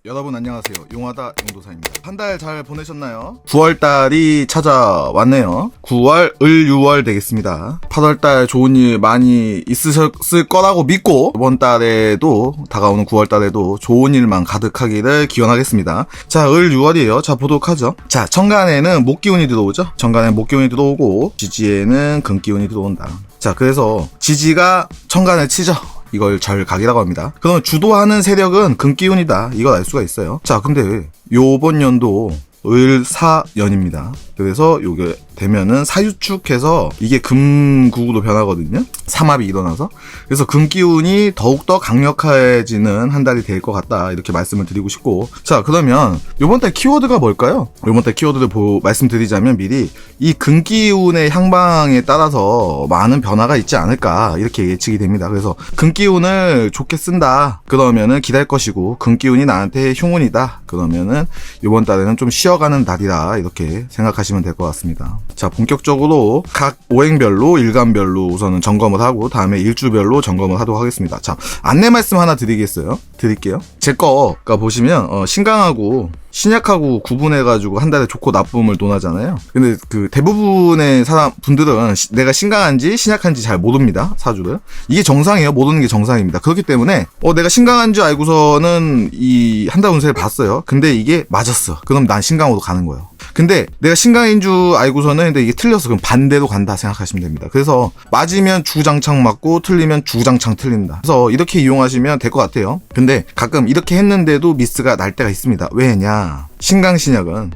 여러분 안녕하세요. 용하다 용도사입니다. 한 달 잘 보내셨나요? 9월달이 찾아왔네요. 9월, 을 6월 되겠습니다. 8월달 좋은 일 많이 있으셨을 거라고 믿고 이번 달에도 다가오는 9월달에도 좋은 일만 가득하기를 기원하겠습니다. 자, 을 6월이에요. 자, 보도록 하죠. 자, 천간에는 목기운이 들어오죠. 천간에 목기운이 들어오고 지지에는 금기운이 들어온다. 자, 그래서 지지가 천간을 치죠. 이걸 절각이라고 합니다. 그러면 주도하는 세력은 금기운이다. 이걸 알 수가 있어요. 자, 근데 요번 연도 을사연입니다. 그래서 요게 되면은 사유축해서 이게 금국으로 변하거든요. 삼합이 일어나서. 그래서 금기운이 더욱더 강력해지는 한 달이 될 것 같다. 이렇게 말씀을 드리고 싶고. 자, 그러면 요번 달 키워드가 뭘까요? 요번 달 키워드를 말씀드리자면 미리 이 금기운의 향방에 따라서 많은 변화가 있지 않을까. 이렇게 예측이 됩니다. 그래서 금기운을 좋게 쓴다. 그러면은 기댈 것이고, 금기운이 나한테 흉운이다. 그러면은 요번 달에는 좀 쉬어가는 달이다. 이렇게 생각하시면 될 것 같습니다. 자, 본격적으로 각 오행별로 일간별로 우선은 점검을 하고 다음에 일주별로 점검을 하도록 하겠습니다. 자, 안내 말씀 하나 드릴게요. 제 거가 보시면 신강하고 신약하고 구분해가지고 한 달에 좋고 나쁨을 논하잖아요. 근데 그 대부분의 분들은 내가 신강한지 신약한지 잘 모릅니다. 사주를. 이게 정상이에요. 모르는 게 정상입니다. 그렇기 때문에 내가 신강한 줄 알고서는 이 한 달 운세를 봤어요. 근데 이게 맞았어. 그럼 난 신강으로 가는 거예요. 근데 내가 신강인 줄 알고서는 근데 이게 틀렸어. 그럼 반대로 간다 생각하시면 됩니다. 그래서 맞으면 주장창 맞고 틀리면 주장창 틀린다. 그래서 이렇게 이용하시면 될 것 같아요. 근데 가끔 이렇게 했는데도 미스가 날 때가 있습니다. 왜냐? 신강 신약은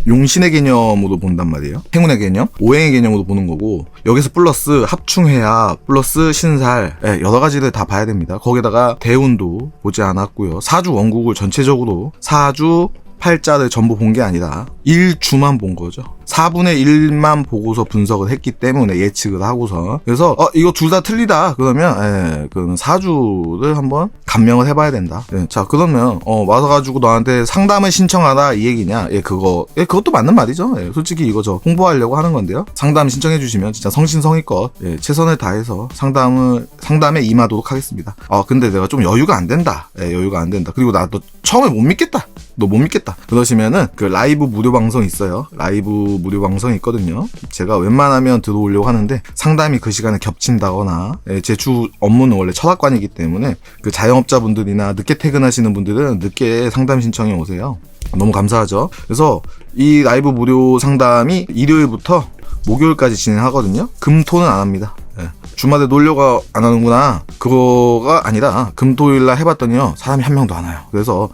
용신의 개념으로 본단 말이에요. 행운의 개념, 오행의 개념으로 보는 거고, 여기서 플러스 합충해야 플러스 신살, 여러 가지를 다 봐야 됩니다. 거기다가 대운도 보지 않았고요. 사주 원국을 전체적으로 사주 팔자를 전부 본 게 아니라 일주만 본 거죠. 4분의 1만 보고서 분석을 했기 때문에 예측을 하고서. 그래서 이거 둘 다 틀리다 그러면 그럼 사주를 한번 감명을 해봐야 된다. 자, 그러면 와서 가지고 너한테 상담을 신청하라 이 얘기냐? 그것도 맞는 말이죠. 솔직히 이거 저 홍보하려고 하는 건데요. 상담 신청해 주시면 진짜 성심성의껏 최선을 다해서 상담에 임하도록 하겠습니다. 근데 내가 좀 여유가 안 된다. 여유가 안 된다. 그리고 나 너 처음에 못 믿겠다. 너 못 믿겠다. 그러시면은 그 라이브 무료 방송 있어요. 라이브 무료 방송이 있거든요. 제가 웬만하면 들어오려고 하는데 상담이 그 시간에 겹친다거나, 제 주 업무는 원래 철학관이기 때문에 그 자영업자분들이나 늦게 퇴근하시는 분들은 늦게 상담 신청해 오세요. 너무 감사하죠. 그래서 이 라이브 무료 상담이 일요일부터 목요일까지 진행하거든요. 금토는 안 합니다. 주말에 놀려고 안 하는구나. 그거가 아니라 금토일날 해봤더니요, 사람이 한 명도 안 와요. 그래서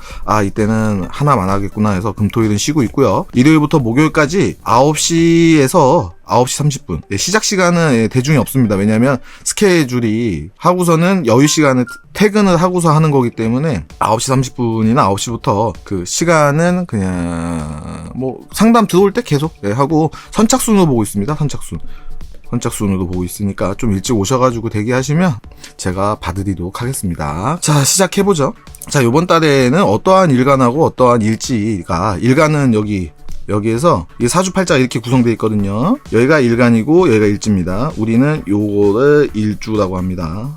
이때는 하나만 하겠구나 해서 금토일은 쉬고 있고요. 일요일부터 목요일까지 9시에서 9시 30분. 시작 시간은 대중이 없습니다. 왜냐면 스케줄이 하고서는 여유 시간을 퇴근을 하고서 하는 거기 때문에 9시 30분이나 9시부터 그 시간은 그냥 상담 들어올 때 계속 하고, 선착순으로 보고 있습니다. 선착순으로 보고 있으니까 좀 일찍 오셔가지고 대기하시면 제가 봐드리도록 하겠습니다. 자, 시작해보죠. 자, 요번 달에는 어떠한 일간하고 어떠한 일간은 여기에서 이 사주팔자가 이렇게 구성되어 있거든요. 여기가 일간이고 여기가 일지입니다. 우리는 요거를 일주라고 합니다.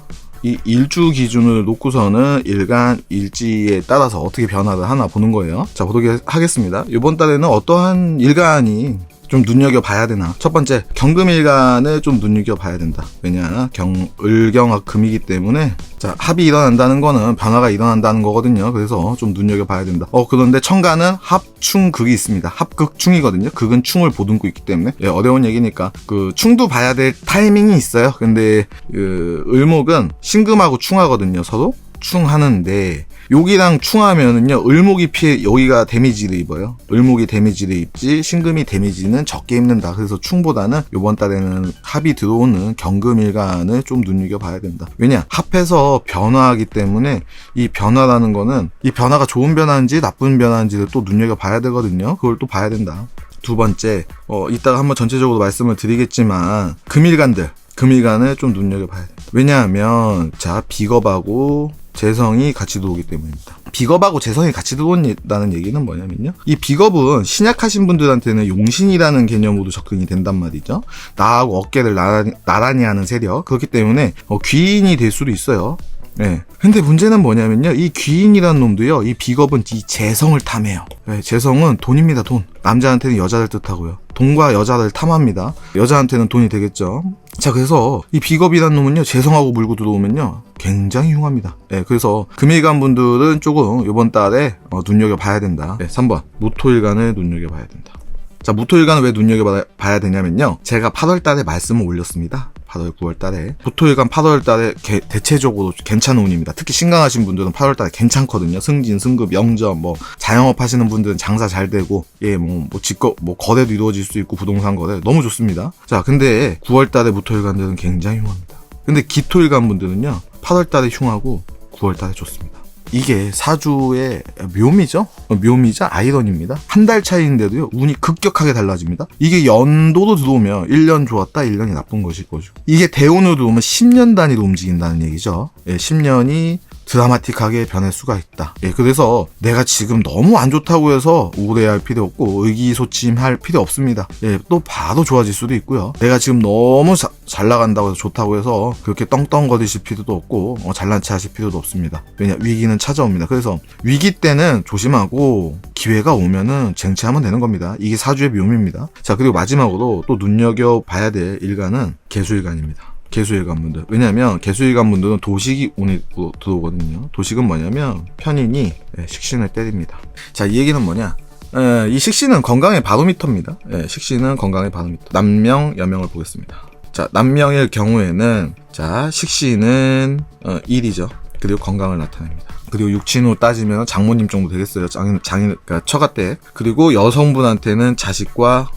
이 일주 기준을 놓고서는 일간, 일지에 따라서 어떻게 변화를 하나 보는 거예요. 자, 보도록 하겠습니다. 이번 달에는 어떠한 일간이 좀 눈여겨봐야 되나. 첫 번째, 경금일간을 좀 눈여겨봐야 된다. 왜냐, 을경합금이기 때문에, 자, 합이 일어난다는 거는 변화가 일어난다는 거거든요. 그래서 좀 눈여겨봐야 된다. 그런데 천간은 합충극이 있습니다. 합극충이거든요. 극은 충을 보듬고 있기 때문에. 어려운 얘기니까 그 충도 봐야 될 타이밍이 있어요. 근데 을목은 신금하고 충하거든요. 서로 충하는데, 여기랑 충하면은요, 을목이 여기가 데미지를 입어요. 을목이 데미지를 입지, 신금이 데미지는 적게 입는다. 그래서 충보다는 요번 달에는 합이 들어오는 경금일간을 좀 눈여겨봐야 된다. 왜냐, 합해서 변화하기 때문에 이 변화라는 거는 이 변화가 좋은 변화인지 나쁜 변화인지를 또 눈여겨봐야 되거든요. 그걸 또 봐야 된다. 두 번째, 이따가 한번 전체적으로 말씀을 드리겠지만, 금일간을 좀 눈여겨봐야 돼. 왜냐하면, 자, 비겁하고 재성이 같이 들어오기 때문입니다. 비겁하고 재성이 같이 들어온다는 얘기는 뭐냐면요, 이 비겁은 신약하신 분들한테는 용신이라는 개념으로 접근이 된단 말이죠. 나하고 어깨를 나란히 하는 세력. 그렇기 때문에 귀인이 될 수도 있어요. 네. 근데 문제는 뭐냐면요. 이 귀인이라는 놈도요. 이 비겁은 이 재성을 탐해요. 네, 재성은 돈입니다. 돈. 남자한테는 여자를 뜻하고요. 돈과 여자를 탐합니다. 여자한테는 돈이 되겠죠. 자, 그래서 이 비겁이라는 놈은요. 재성하고 물고 들어오면요. 굉장히 흉합니다. 네, 그래서 금일간 분들은 조금 이번 달에 눈여겨봐야 된다. 네, 3번. 무토일간을 눈여겨봐야 된다. 자, 무토일간을 왜 눈여겨봐야 되냐면요. 제가 8월 달에 말씀을 올렸습니다. 8월, 9월 달에. 무토일간 8월 달에 대체적으로 괜찮은 운입니다. 특히 신강하신 분들은 8월 달에 괜찮거든요. 승진, 승급, 영접, 자영업 하시는 분들은 장사 잘 되고, 예, 직거, 거래도 이루어질 수 있고, 부동산 거래. 너무 좋습니다. 자, 근데 9월 달에 무토일간들은 굉장히 흉합니다. 근데 기토일간 분들은요, 8월 달에 흉하고, 9월 달에 좋습니다. 이게 사주의 묘미죠? 묘미자 아이러니입니다. 한 달 차이인데도요, 운이 급격하게 달라집니다. 이게 연도로 들어오면 1년 좋았다, 1년이 나쁜 것일 거죠. 이게 대운으로 들어오면 10년 단위로 움직인다는 얘기죠. 예, 10년이 드라마틱하게 변할 수가 있다. 예, 그래서 내가 지금 너무 안 좋다고 해서 우울해할 필요 없고 의기소침할 필요 없습니다. 예, 또 바로 좋아질 수도 있고요. 내가 지금 너무 잘 나간다고 해서 좋다고 해서 그렇게 떵떵거리실 필요도 없고 잘난 체 하실 필요도 없습니다. 왜냐, 위기는 찾아옵니다. 그래서 위기 때는 조심하고 기회가 오면은 쟁취하면 되는 겁니다. 이게 사주의 묘미입니다. 자, 그리고 마지막으로 또 눈여겨봐야 될 일간은 개수일간입니다. 개수일간 분들. 왜냐면 개수일간 분들은 도식이 운이 들어오거든요. 도식은 뭐냐면 편인이 식신을 때립니다. 자, 이 얘기는 뭐냐? 이 식신은 건강의 바로미터입니다. 식신은 건강의 바로미터. 남명, 여명을 보겠습니다. 자, 남명일 경우에는 자, 식신은 1이죠. 그리고 건강을 나타냅니다. 그리고 육친으로 따지면 장모님 정도 되겠어요. 그러니까 처가 때. 그리고 여성분한테는 자식과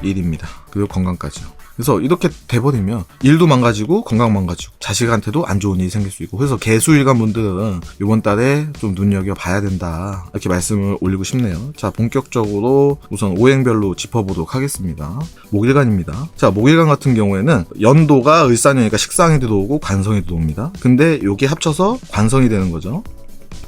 일입니다. 그리고 건강까지요. 그래서 이렇게 돼버리면 일도 망가지고 건강 망가지고 자식한테도 안 좋은 일이 생길 수 있고, 그래서 개수일간 분들은 이번 달에 좀 눈여겨봐야 된다, 이렇게 말씀을 올리고 싶네요. 자, 본격적으로 우선 오행별로 짚어보도록 하겠습니다. 목일간입니다. 자, 목일간 같은 경우에는 연도가 을사년이니까 식상이 들어오고 관성이 들어옵니다. 근데 요게 합쳐서 관성이 되는 거죠.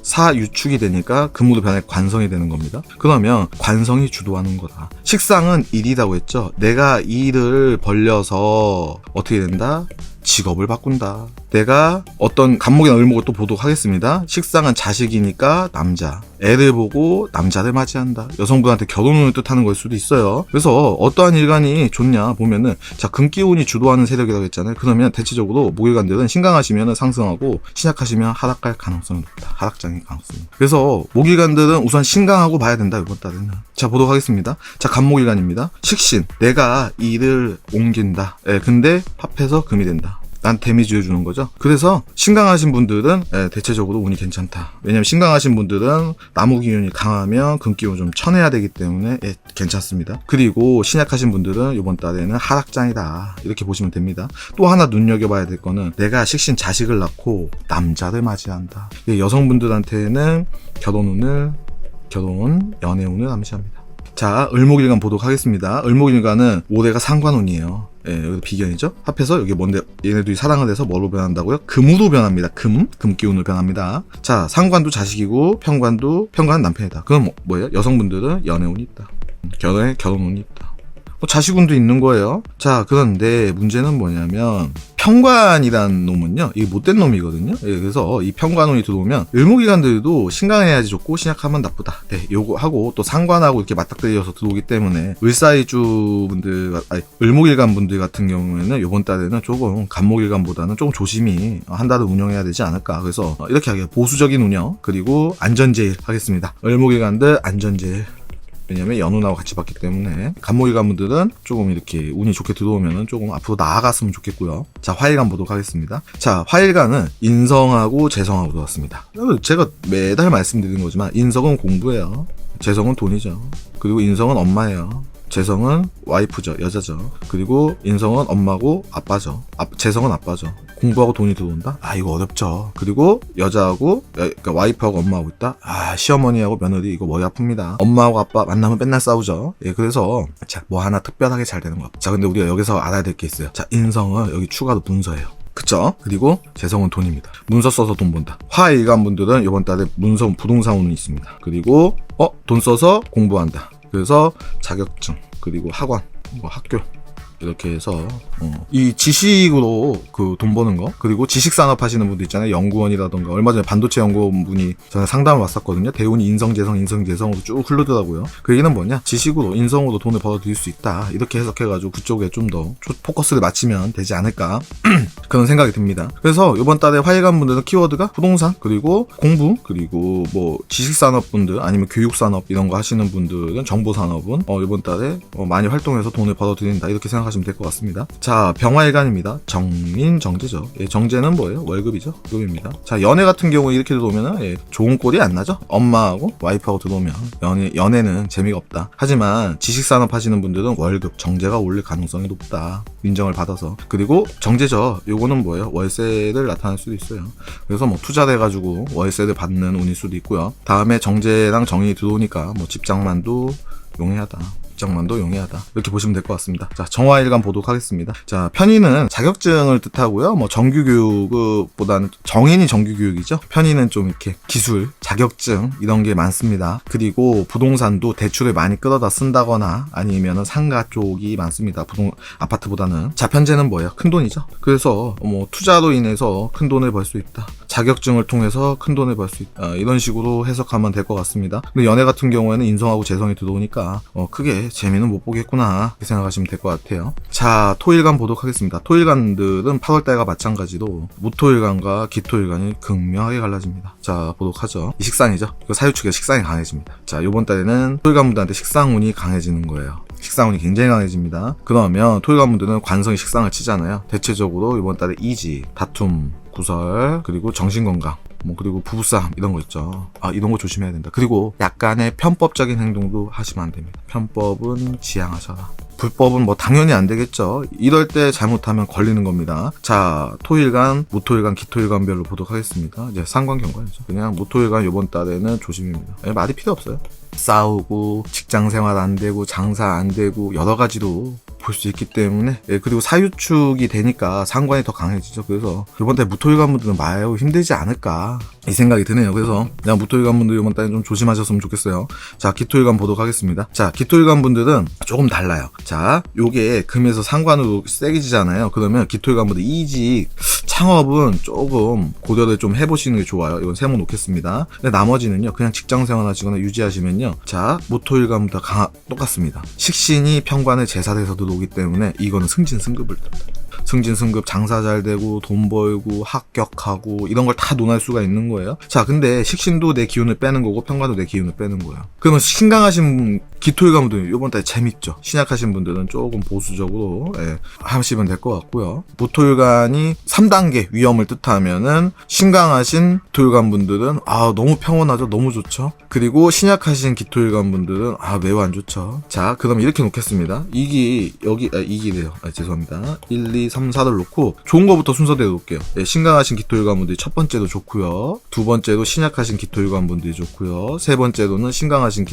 사유축이 되니까 금으로 변해 관성이 되는 겁니다. 그러면 관성이 주도하는 거다. 식상은 일이라고 했죠. 내가 일을 벌려서 어떻게 된다? 직업을 바꾼다. 내가 어떤 간목이나 을목을 또 보도록 하겠습니다. 식상은 자식이니까 남자. 애를 보고 남자를 맞이한다. 여성분한테 결혼을 뜻하는 걸 수도 있어요. 그래서 어떠한 일간이 좋냐 보면은, 자, 금기운이 주도하는 세력이라고 했잖아요. 그러면 대체적으로 목일간들은 신강하시면 상승하고 신약하시면 하락할 가능성이 높다. 하락장일 가능성이. 그래서 목일간들은 우선 신강하고 봐야 된다, 이번 달에는. 자, 보도록 하겠습니다. 자, 간목일간입니다. 식신. 내가 일을 옮긴다. 근데 합해서 금이 된다. 난 데미지 해주는 거죠. 그래서 신강하신 분들은 대체적으로 운이 괜찮다. 왜냐면 신강하신 분들은 나무 기운이 강하면 금 기운 좀 쳐내야 되기 때문에 괜찮습니다. 그리고 신약하신 분들은 이번 달에는 하락장이다, 이렇게 보시면 됩니다. 또 하나 눈여겨봐야 될 거는 내가 식신 자식을 낳고 남자를 맞이한다. 여성분들한테는 결혼, 연애운을 암시합니다. 자, 을목일간 보도록 하겠습니다. 을목일간은 올해가 상관운이에요. 여기 비견이죠. 합해서 여기 뭔데, 얘네들이 사랑을 해서 뭐로 변한다고요? 금으로 변합니다. 금기운으로 변합니다. 자, 상관도 자식이고 편관은 남편이다. 그럼 뭐예요? 여성분들은 연애운이 있다. 결혼운이 있다. 자식운도 있는 거예요. 자, 그런데 문제는 뭐냐면 편관이라는 놈은요, 이게 못된 놈이거든요. 그래서 이 편관운이 들어오면 을목일간들도 신강해야지 좋고 신약하면 나쁘다. 요거 하고 또 상관하고 이렇게 맞닥뜨려서 들어오기 때문에 을사이주 분들, 을목일간 분들 같은 경우에는 요번 달에는 조금 간목일간보다는 조금 조심히 한 달을 운영해야 되지 않을까. 그래서 이렇게 하게 보수적인 운영, 그리고 안전제일 하겠습니다. 을목일간들 안전제일. 왜냐면 연운하고 같이 봤기 때문에. 간목일간 분들은 조금 이렇게 운이 좋게 들어오면 조금 앞으로 나아갔으면 좋겠고요. 자, 화일간 보도록 하겠습니다. 자, 화일간은 인성하고 재성하고 들어왔습니다. 제가 매달 말씀드리는 거지만 인성은 공부예요. 재성은 돈이죠. 그리고 인성은 엄마예요. 재성은 와이프죠. 여자죠. 그리고 인성은 엄마고 아빠죠. 재성은 아빠죠. 공부하고 돈이 들어온다? 이거 어렵죠. 그리고 여자하고, 그러니까 와이프하고 엄마하고 있다? 시어머니하고 며느리 이거 머리 아픕니다. 엄마하고 아빠 만나면 맨날 싸우죠. 그래서 자, 뭐 하나 특별하게 잘 되는 거. 자, 근데 우리가 여기서 알아야 될 게 있어요. 자, 인성은 여기 추가로 문서예요. 그쵸? 그리고 재성은 돈입니다. 문서 써서 돈 번다. 화일간 분들은 이번 달에 문서 부동산 운이 있습니다. 그리고 돈 써서 공부한다. 그래서 자격증, 그리고 학원, 학교, 이렇게 해서 이 지식으로 그 돈 버는 거, 그리고 지식산업 하시는 분들 있잖아요. 연구원이라던가 얼마 전에 반도체 연구원분이 전에 상담을 왔었거든요. 대운이 인성재성으로 쭉 흐르더라고요. 그 얘기는 뭐냐, 지식으로 인성으로 돈을 벌어들일 수 있다, 이렇게 해석해가지고 그쪽에 좀 더 포커스를 맞추면 되지 않을까 그런 생각이 듭니다. 그래서 이번 달에 화해간 분들은 키워드가 부동산, 그리고 공부, 그리고 뭐 지식산업 분들 아니면 교육산업 이런 거 하시는 분들은, 정보산업은 이번 달에 많이 활동해서 돈을 벌어들인다, 이렇게 생각하시면 될 것 같습니다. 자, 병화일간입니다. 정인정제죠. 예, 정제는 뭐예요? 월급이죠. 월급입니다. 자, 연애 같은 경우에 이렇게 들어오면은 좋은 꼴이 안 나죠. 엄마하고 와이프하고 들어오면 연애는 재미가 없다. 하지만 지식산업 하시는 분들은 월급, 정제가 올릴 가능성이 높다, 인정을 받아서. 그리고 정제죠. 요거는 뭐예요? 월세를 나타낼 수도 있어요. 그래서 뭐 투자를 해가지고 월세를 받는 운일 수도 있고요. 다음에 정제랑 정인이 들어오니까 뭐 집장만도 용이하다, 직장만도 용이하다, 이렇게 보시면 될 것 같습니다. 자, 정화일간 보도록 하겠습니다. 자, 편의는 자격증을 뜻하고요. 뭐 정규교육보다는, 정인이 정규교육이죠. 편의는 좀 이렇게 기술, 자격증 이런 게 많습니다. 그리고 부동산도 대출을 많이 끌어다 쓴다거나 아니면은 상가 쪽이 많습니다. 아파트보다는. 자, 편제는 뭐예요? 큰 돈이죠. 그래서 뭐 투자로 인해서 큰 돈을 벌 수 있다, 자격증을 통해서 큰 돈을 벌 수 있다, 이런 식으로 해석하면 될 것 같습니다. 근데 연애 같은 경우에는 인성하고 재성이 들어오니까 크게 재미는 못 보겠구나, 이렇게 생각하시면 될 것 같아요. 자, 토일간 보도록 하겠습니다. 토일간들은 8월달과 마찬가지로 무토일간과 기토일간이 극명하게 갈라집니다. 자, 보도록 하죠. 이 식상이죠. 이거 사유축의 식상이 강해집니다. 자, 요번 달에는 토일간분들한테 식상운이 강해지는 거예요. 식상운이 굉장히 강해집니다. 그러면 토일간분들은 관성이 식상을 치잖아요. 대체적으로 이번 달에 이지, 다툼, 구설, 그리고 정신건강, 그리고 부부싸움 이런 거 있죠. 이런 거 조심해야 된다. 그리고 약간의 편법적인 행동도 하시면 안 됩니다. 편법은 지양하셔라. 불법은 뭐 당연히 안 되겠죠. 이럴 때 잘못하면 걸리는 겁니다. 자, 토일간, 무토일간, 기토일간별로 보도록 하겠습니다. 이제 상관경과이죠. 그냥 무토일간 이번 달에는 조심입니다. 말이 필요 없어요. 싸우고 직장생활 안 되고 장사 안 되고 여러 가지로 볼 수 있기 때문에, 그리고 사유축이 되니까 상관이 더 강해지죠. 그래서 이번 달 무토일간 분들은 많이 힘들지 않을까, 이 생각이 드네요. 그래서 그냥 무토일간 분들 이번 달에 좀 조심하셨으면 좋겠어요. 자, 기토일간 보도록 하겠습니다. 자, 기토일간 분들은 조금 달라요. 자, 요게 금에서 상관으로 세게 지잖아요. 그러면 기토일간 분들 이직, 창업은 조금 고려를 좀 해보시는 게 좋아요. 이건 세모 놓겠습니다. 근데 나머지는요, 그냥 직장생활 하시거나 유지하시면요, 자, 무토일간부터 똑같습니다. 식신이 편관을 제사에서 들어오기 때문에 이거는 승진승급을 승진승급, 장사 잘 되고 돈 벌고 합격하고 이런 걸 다 논할 수가 있는 거예요. 자, 근데 식신도 내 기운을 빼는 거고 편관도 내 기운을 빼는 거예요. 그러면 신강하신 기토일간 분들 이번 달에 재밌죠. 신약하신 분들은 조금 보수적으로 하시면 될 것 같고요. 무토일간이 3단계 위험을 뜻하면은 신강하신 기토일간 분들은 너무 평온하죠. 너무 좋죠. 그리고 신약하신 기토일간 분들은 매우 안 좋죠. 자, 그럼 이렇게 놓겠습니다. 이기래요. 죄송합니다. 1, 2, 3, 4를 놓고 좋은 거부터 순서대로 놓을게요. 신강하신 기토일간 분들이 첫 번째도 좋고요. 두 번째로 신약하신 기토일간 분들이 좋고요. 세 번째로는 신강하신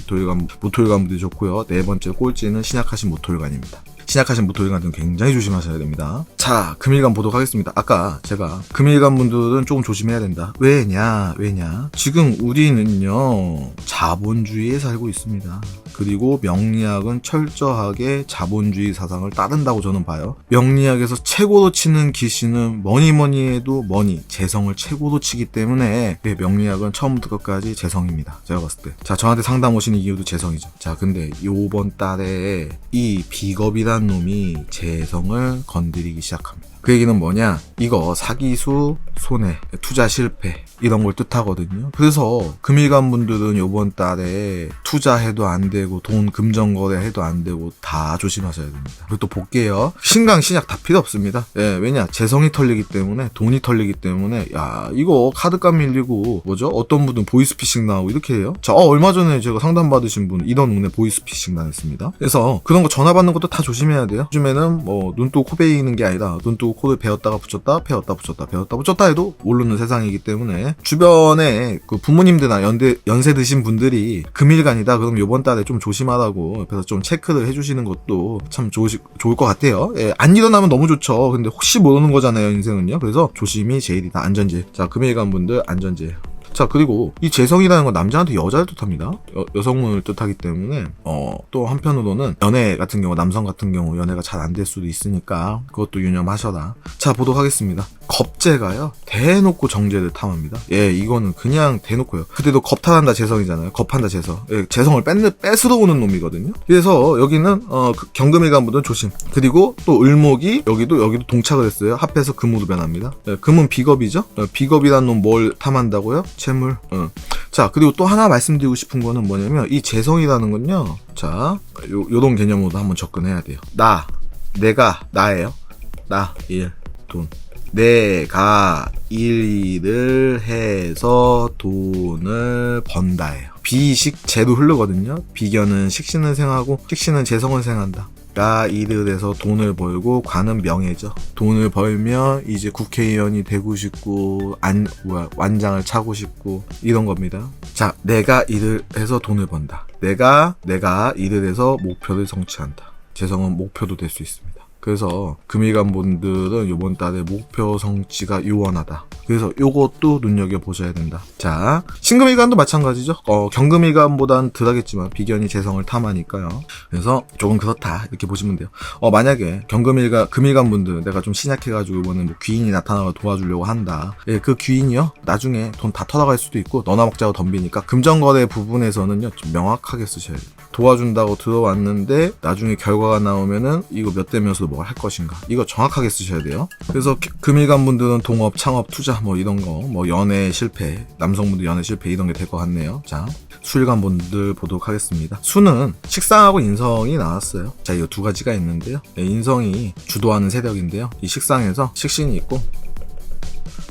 무토일간 분들이 좋고요. 네 번째 꼴찌는 신약하신 무토일간입니다. 신약하신 무토일간들은 굉장히 조심하셔야 됩니다. 자, 금일간 보도록 하겠습니다. 아까 제가 금일간 분들은 조금 조심해야 된다. 왜냐? 지금 우리는요, 자본주의에 살고 있습니다. 그리고 명리학은 철저하게 자본주의 사상을 따른다고 저는 봐요. 명리학에서 최고로 치는 기신은 뭐니 해도 재성을 최고로 치기 때문에 명리학은 처음부터 끝까지 재성입니다. 제가 봤을 때. 자, 저한테 상담 오시는 이유도 재성이죠. 자, 근데 요번 달에 이 비겁이란 놈이 재성을 건드리기 시작합니다. 그 얘기는 뭐냐? 이거 사기수, 손해, 투자 실패 이런 걸 뜻하거든요. 그래서 금일간 분들은 요번 달에 투자해도 안 되고 돈 금전거래 해도 안 되고 다 조심하셔야 됩니다. 그리고 또 볼게요. 신강, 신약 다 필요 없습니다. 왜냐? 재성이 털리기 때문에, 돈이 털리기 때문에, 이거 카드값 밀리고 어떤 분은 보이스피싱 나오고 이렇게 해요. 자, 얼마 전에 제가 상담받으신 분 이런 운에 보이스피싱 당했습니다. 그래서 그런 거 전화 받는 것도 다 조심해야 돼요. 요즘에는 눈 뜨고 코 베이는 게 아니라 눈 뜨고 코를 베었다가 붙였다, 베었다 붙였다 해도 모르는 세상이기 때문에 주변에 그 부모님들이나 연세 드신 분들이 금일간이다 그럼 요번 달에 좀 조심하라고 옆에서 좀 체크를 해주시는 것도 참 좋을 것 같아요. 안 일어나면 너무 좋죠. 근데 혹시 모르는 거잖아요, 인생은요. 그래서 조심이 제일이다. 안전제. 자, 금일간 분들 안전제. 자, 그리고 이 재성이라는 건 남자한테 여자를 뜻합니다. 여성문을 뜻하기 때문에 또 한편으로는 연애 같은 경우, 남성 같은 경우 연애가 잘 안 될 수도 있으니까 그것도 유념하셔라. 자, 보도록 하겠습니다. 겁재가요, 대놓고 정제를 탐합니다. 예, 이거는 그냥 대놓고요. 그때도 겁탈한다 재성이잖아요. 겁한다 재성. 예, 재성을 뺏으러 오는 놈이거든요. 그래서 여기는 경금일간분들 조심. 그리고 또 을목이 여기도 동착을 했어요. 합해서 금으로 변합니다. 예, 금은 비겁이죠. 비겁이란 놈 뭘 탐한다고요? 재물. 자, 그리고 또 하나 말씀드리고 싶은 거는 뭐냐면 이 재성이라는 건요. 자, 요런 개념으로 한번 접근해야 돼요. 내가 나예요. 나, 일, 돈. 내가 일을 해서 돈을 번다예요. 비식 재로 흐르거든요. 비견은 식신을 생하고 식신은 재성을 생한다. 나 일을 해서 돈을 벌고 관은 명예죠. 돈을 벌면 이제 국회의원이 되고 싶고 완장을 차고 싶고 이런 겁니다. 자, 내가 일을 해서 돈을 번다. 내가 일을 해서 목표를 성취한다. 재성은 목표도 될 수 있습니다. 그래서 금일간분들은 이번 달에 목표 성취가 유원하다. 그래서 요것도 눈여겨보셔야 된다. 자, 신금일간도 마찬가지죠. 경금일간보단 덜하겠지만 비견이 재성을 탐하니까요. 그래서 조금 그렇다 이렇게 보시면 돼요. 만약에 금일간분들 내가 좀 신약해가지고 이번에 뭐 귀인이 나타나서 도와주려고 한다. 예, 그 귀인이요 나중에 돈 다 털어갈 수도 있고 너나 먹자고 덤비니까 금전거래 부분에서는요 좀 명확하게 쓰셔야 돼요. 도와준다고 들어왔는데 나중에 결과가 나오면은 이거 몇 대면서 뭘 할 것인가, 이거 정확하게 쓰셔야 돼요. 그래서 금일간분들은 동업, 창업, 투자 뭐 이런 거, 뭐 연애 실패, 남성분들 연애 실패 이런 게 될 것 같네요. 자, 수일간분들 보도록 하겠습니다. 수는 식상하고 인성이 나왔어요. 자, 이거 두 가지가 있는데요. 네, 인성이 주도하는 세력인데요. 이 식상에서 식신이 있고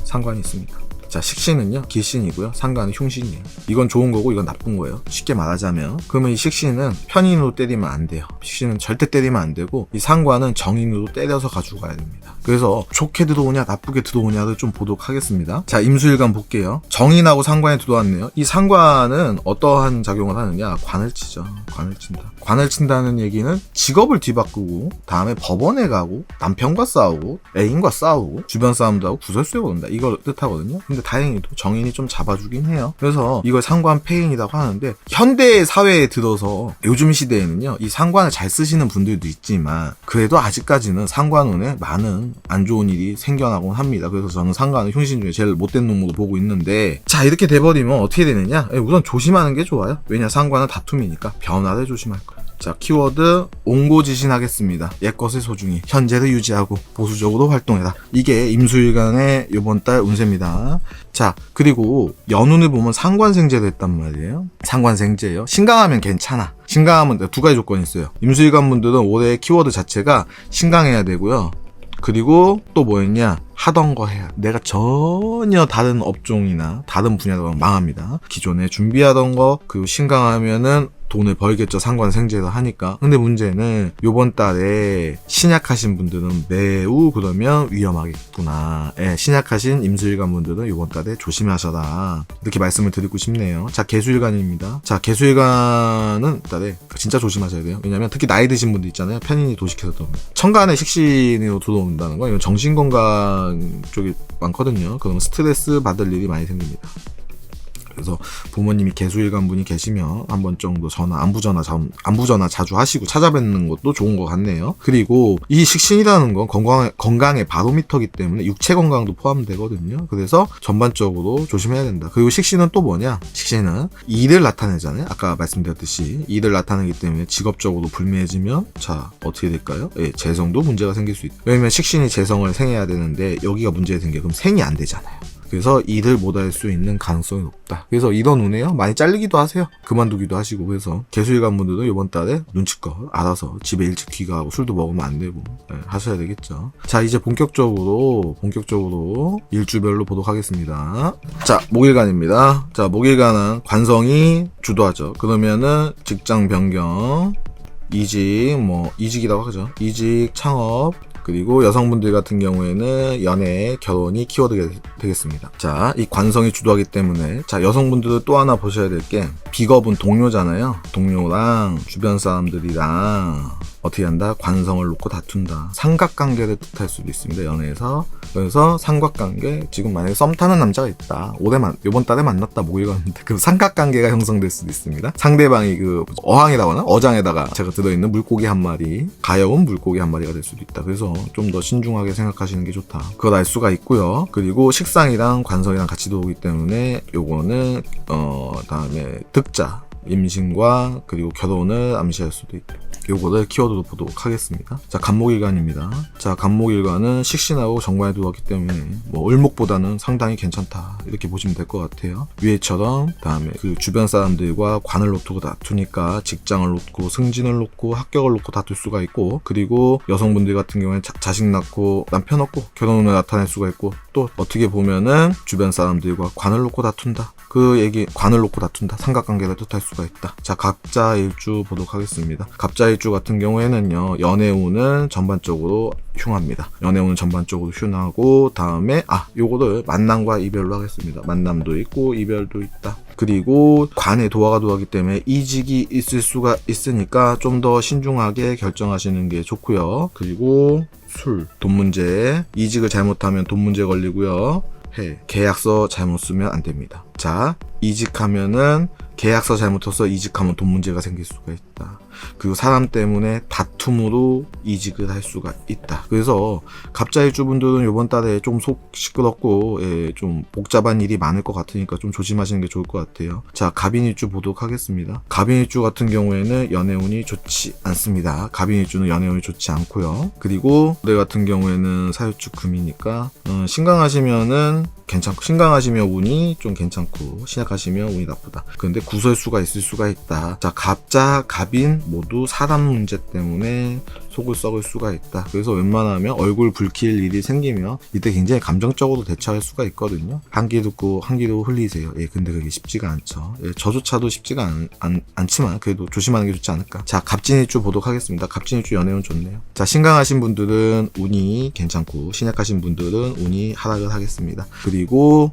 상관이 있습니다. 자, 식신은요 길신이고요, 상관은 흉신이에요. 이건 좋은 거고 이건 나쁜 거예요. 쉽게 말하자면 그러면 이 식신은 편인으로 때리면 안 돼요. 식신은 절대 때리면 안 되고 이 상관은 정인으로 때려서 가지고 가야 됩니다. 그래서 좋게 들어오냐 나쁘게 들어오냐를 좀 보도록 하겠습니다. 자, 임수일간 볼게요. 정인하고 상관이 들어왔네요. 이 상관은 어떠한 작용을 하느냐, 관을 치죠. 관을 친다. 관을 친다는 얘기는 직업을 뒤바꾸고 다음에 법원에 가고 남편과 싸우고 애인과 싸우고 주변 사람도 하고 구설수에 오른다, 이걸 뜻하거든요. 근데 다행히도 정인이 좀 잡아주긴 해요. 그래서 이걸 상관 폐인이라고 하는데, 현대 사회에 들어서 요즘 시대에는요 이 상관을 잘 쓰시는 분들도 있지만 그래도 아직까지는 상관운에 많은 안 좋은 일이 생겨나곤 합니다. 그래서 저는 상관은 흉신 중에 제일 못된 놈으로 보고 있는데, 자, 이렇게 돼버리면 어떻게 되느냐, 우선 조심하는 게 좋아요. 왜냐, 상관은 다툼이니까 변화를 조심할 거예요. 자, 키워드 옹고지신하겠습니다. 옛것을 소중히 현재를 유지하고 보수적으로 활동해라. 이게 임수일간의 이번 달 운세입니다. 자, 그리고 연운을 보면 상관생재도 했단 말이에요. 상관생재예요. 신강하면 괜찮아. 신강하면 두 가지 조건이 있어요. 임수일간 분들은 올해 키워드 자체가 신강해야 되고요. 그리고 또 뭐였냐, 하던 거 해야. 내가 전혀 다른 업종이나 다른 분야로 망합니다. 기존에 준비하던 거 그리고 신강하면은 돈을 벌겠죠. 상관생재를 하니까. 근데 문제는 요번 달에 신약하신 분들은 매우 그러면 위험하겠구나. 예, 신약하신 임수일간 분들은 요번 달에 조심하셔라, 이렇게 말씀을 드리고 싶네요. 자, 개수일간입니다. 자, 개수일간은 달에 진짜 조심하셔야 돼요. 왜냐면 특히 나이 드신 분들 있잖아요. 편인이 도식해서 들어옵니다. 천간에 식신으로 들어온다는 건 이건 정신건강 쪽이 많거든요. 그러면 스트레스 받을 일이 많이 생깁니다. 그래서 부모님이 개수일간 분이 계시면 한 번 정도 안부전화 자주 하시고 찾아뵙는 것도 좋은 것 같네요. 그리고 이 식신이라는 건 건강의 바로미터이기 때문에 육체 건강도 포함되거든요. 그래서 전반적으로 조심해야 된다. 그리고 식신은 또 뭐냐, 식신은 일을 나타내잖아요. 아까 말씀드렸듯이 일을 나타내기 때문에 직업적으로 불미해지면 자, 어떻게 될까요? 예, 재성도 문제가 생길 수 있다. 왜냐면 식신이 재성을 생해야 되는데 여기가 문제가 생겨. 그럼 생이 안 되잖아요. 그래서 일을 못할 수 있는 가능성이 높다. 그래서 이런 운에요 많이 잘리기도 하세요. 그만두기도 하시고. 그래서 개수일간 분들도 이번 달에 눈치껏 알아서 집에 일찍 귀가하고 술도 먹으면 안 되고 하셔야 되겠죠. 자, 이제 본격적으로 일주별로 보도록 하겠습니다. 자, 목일간입니다. 자, 목일간은 관성이 주도하죠. 그러면은 직장 변경, 이직이라고 하죠. 이직, 창업, 그리고 여성분들 같은 경우에는 연애, 결혼이 키워드가 되겠습니다. 자, 이 관성이 주도하기 때문에 자, 여성분들도 또 하나 보셔야 될 게 비겁은 동료잖아요. 동료랑 주변 사람들이랑 어떻게 한다? 관성을 놓고 다툰다. 삼각관계를 뜻할 수도 있습니다. 연애에서. 그래서 삼각관계, 지금 만약에 썸 타는 남자가 있다. 요번 달에 만났다. 뭐 이건데 그 삼각관계가 형성될 수도 있습니다. 상대방이 그 어항에다가나 어장에다가 제가 들어있는 물고기 한 마리, 가여운 물고기 한 마리가 될 수도 있다. 그래서 좀 더 신중하게 생각하시는 게 좋다. 그걸 알 수가 있고요. 그리고 식상이랑 관성이랑 같이 들어오기 때문에 요거는 다음에 득자, 임신과 그리고 결혼을 암시할 수도 있다. 요거를 키워드로 보도록 하겠습니다. 자, 간목일간입니다. 자, 간목일간은 식신하고 정관에 들어왔기 때문에 뭐 을목보다는 상당히 괜찮다 이렇게 보시면 될 것 같아요. 위에처럼 다음에 그 주변 사람들과 관을 놓고 다투니까 직장을 놓고 승진을 놓고 합격을 놓고 다툴 수가 있고, 그리고 여성분들 같은 경우에는 자식 낳고 남편 얻고 결혼을 나타낼 수가 있고, 또 어떻게 보면은 주변 사람들과 관을 놓고 다툰다. 그 얘기, 관을 놓고 다툰다. 삼각관계를 뜻할 수가 있다. 자, 갑자일주 보도록 하겠습니다. 갑자일주 같은 경우에는요, 연애운은 전반적으로 흉합니다. 연애운은 전반적으로 흉하고, 다음에 요거를 만남과 이별로 하겠습니다. 만남도 있고 이별도 있다. 그리고 관에 도화가 들어가기 때문에 이직이 있을 수가 있으니까 좀 더 신중하게 결정하시는 게 좋고요. 그리고 돈 문제, 이직을 잘못하면 돈 문제 걸리고요. 계약서 잘못 쓰면 안 됩니다. 자, 이직하면은 계약서 잘못해서 이직하면 돈 문제가 생길 수가 있다. 그리고 사람 때문에 다툼으로 이직을 할 수가 있다. 그래서 갑자일주분들은 이번 달에 좀 속 시끄럽고 좀 복잡한 일이 많을 것 같으니까 좀 조심하시는 게 좋을 것 같아요. 자, 갑인일주 보도록 하겠습니다. 갑인일주 같은 경우에는 연애운이 좋지 않습니다. 갑인일주는 연애운이 좋지 않고요. 그리고 올해 같은 경우에는 사유축 금이니까 신강하시면은 괜찮고, 신강하시면 운이 좀 괜찮고 신약하시면 운이 나쁘다. 그런데 구설수가 있을 수가 있다. 자, 갑자, 갑인 모두 사람 문제 때문에 속을 썩을 수가 있다. 그래서 웬만하면 얼굴 붉힐 일이 생기면 이때 굉장히 감정적으로 대처할 수가 있거든요. 한기 듣고 한기도 흘리세요. 근데 그게 쉽지가 않죠. 저조차도 쉽지가 않지만 그래도 조심하는 게 좋지 않을까. 자, 갑진일주 보도록 하겠습니다. 갑진일주 연애운 좋네요. 자, 신강하신 분들은 운이 괜찮고 신약하신 분들은 운이 하락을 하겠습니다. 그리고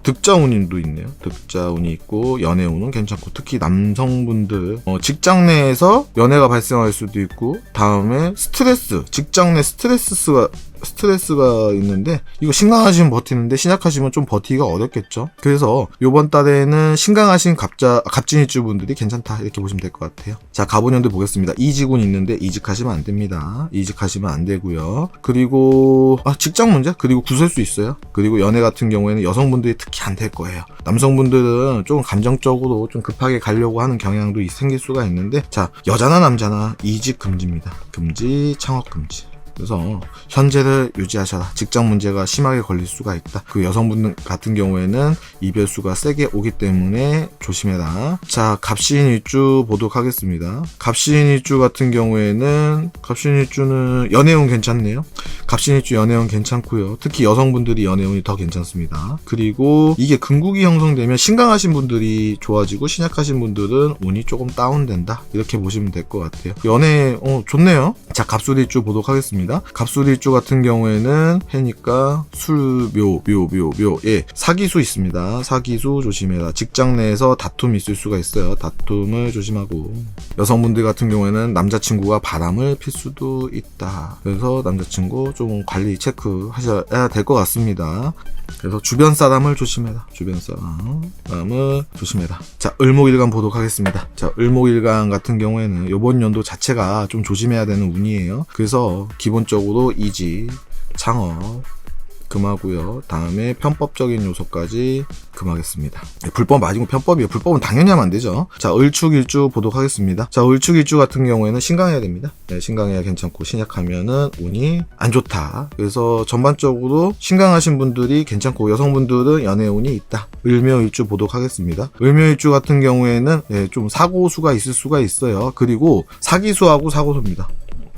득자운도 있네요. 득자운이 있고 연애운은 괜찮고, 특히 남성분들 직장 내에서 연애가 발생할 수도 있고, 다음에 직장 내 스트레스가 있는데 이거 신강하시면 버티는데 신약하시면 좀 버티기가 어렵겠죠. 그래서 요번 달에는 신강하신 갑진일주 분들이 괜찮다 이렇게 보시면 될 것 같아요. 자, 갑운년도 보겠습니다. 이직운 있는데 이직하시면 안 됩니다. 이직하시면 안 되고요. 그리고 직장 문제, 그리고 구설수 있어요. 그리고 연애 같은 경우에는 여성분들이 특히 안 될 거예요. 남성분들은 조금 감정적으로 좀 급하게 가려고 하는 경향도 생길 수가 있는데, 자, 여자나 남자나 이직 금지입니다. 금지, 창업 금지. 그래서 현재를 유지하셔라. 직장 문제가 심하게 걸릴 수가 있다. 그 여성분 같은 경우에는 이별수가 세게 오기 때문에 조심해라. 자, 갑신일주 보도록 하겠습니다. 갑신일주 같은 경우에는 갑신일주는 연애운 괜찮네요. 갑신일주 연애운 괜찮고요. 특히 여성분들이 연애운이 더 괜찮습니다. 그리고 이게 금국이 형성되면 신강하신 분들이 좋아지고 신약하신 분들은 운이 조금 다운된다. 이렇게 보시면 될 것 같아요. 연애 좋네요. 자, 갑술일주 보도록 하겠습니다. 갑술일주 같은 경우에는 해니까 묘. 사기수 있습니다. 사기수 조심해라. 직장 내에서 다툼이 있을 수가 있어요. 다툼을 조심하고, 여성분들 같은 경우에는 남자친구가 바람을 필 수도 있다. 그래서 남자친구 좀 관리 체크하셔야 될 것 같습니다. 그래서 주변 사람을 조심해라. 주변 사람을 조심해라. 자, 을목일간 보도록 하겠습니다. 자, 을목일간 같은 경우에는 이번 연도 자체가 좀 조심해야 되는 운이에요. 그래서 기본적으로 이직, 창업 금하고요. 다음에 편법적인 요소까지 금하겠습니다. 불법 아니고 편법이에요. 불법은 당연히 하면 안 되죠. 자, 을축일주 보도록 하겠습니다. 자, 을축일주 같은 경우에는 신강해야 됩니다. 신강해야 괜찮고 신약하면은 운이 안 좋다. 그래서 전반적으로 신강하신 분들이 괜찮고 여성분들은 연애운이 있다. 을묘일주 보도록 하겠습니다. 을묘일주 같은 경우에는 좀 사고수가 있을 수가 있어요. 그리고 사기수하고 사고수입니다.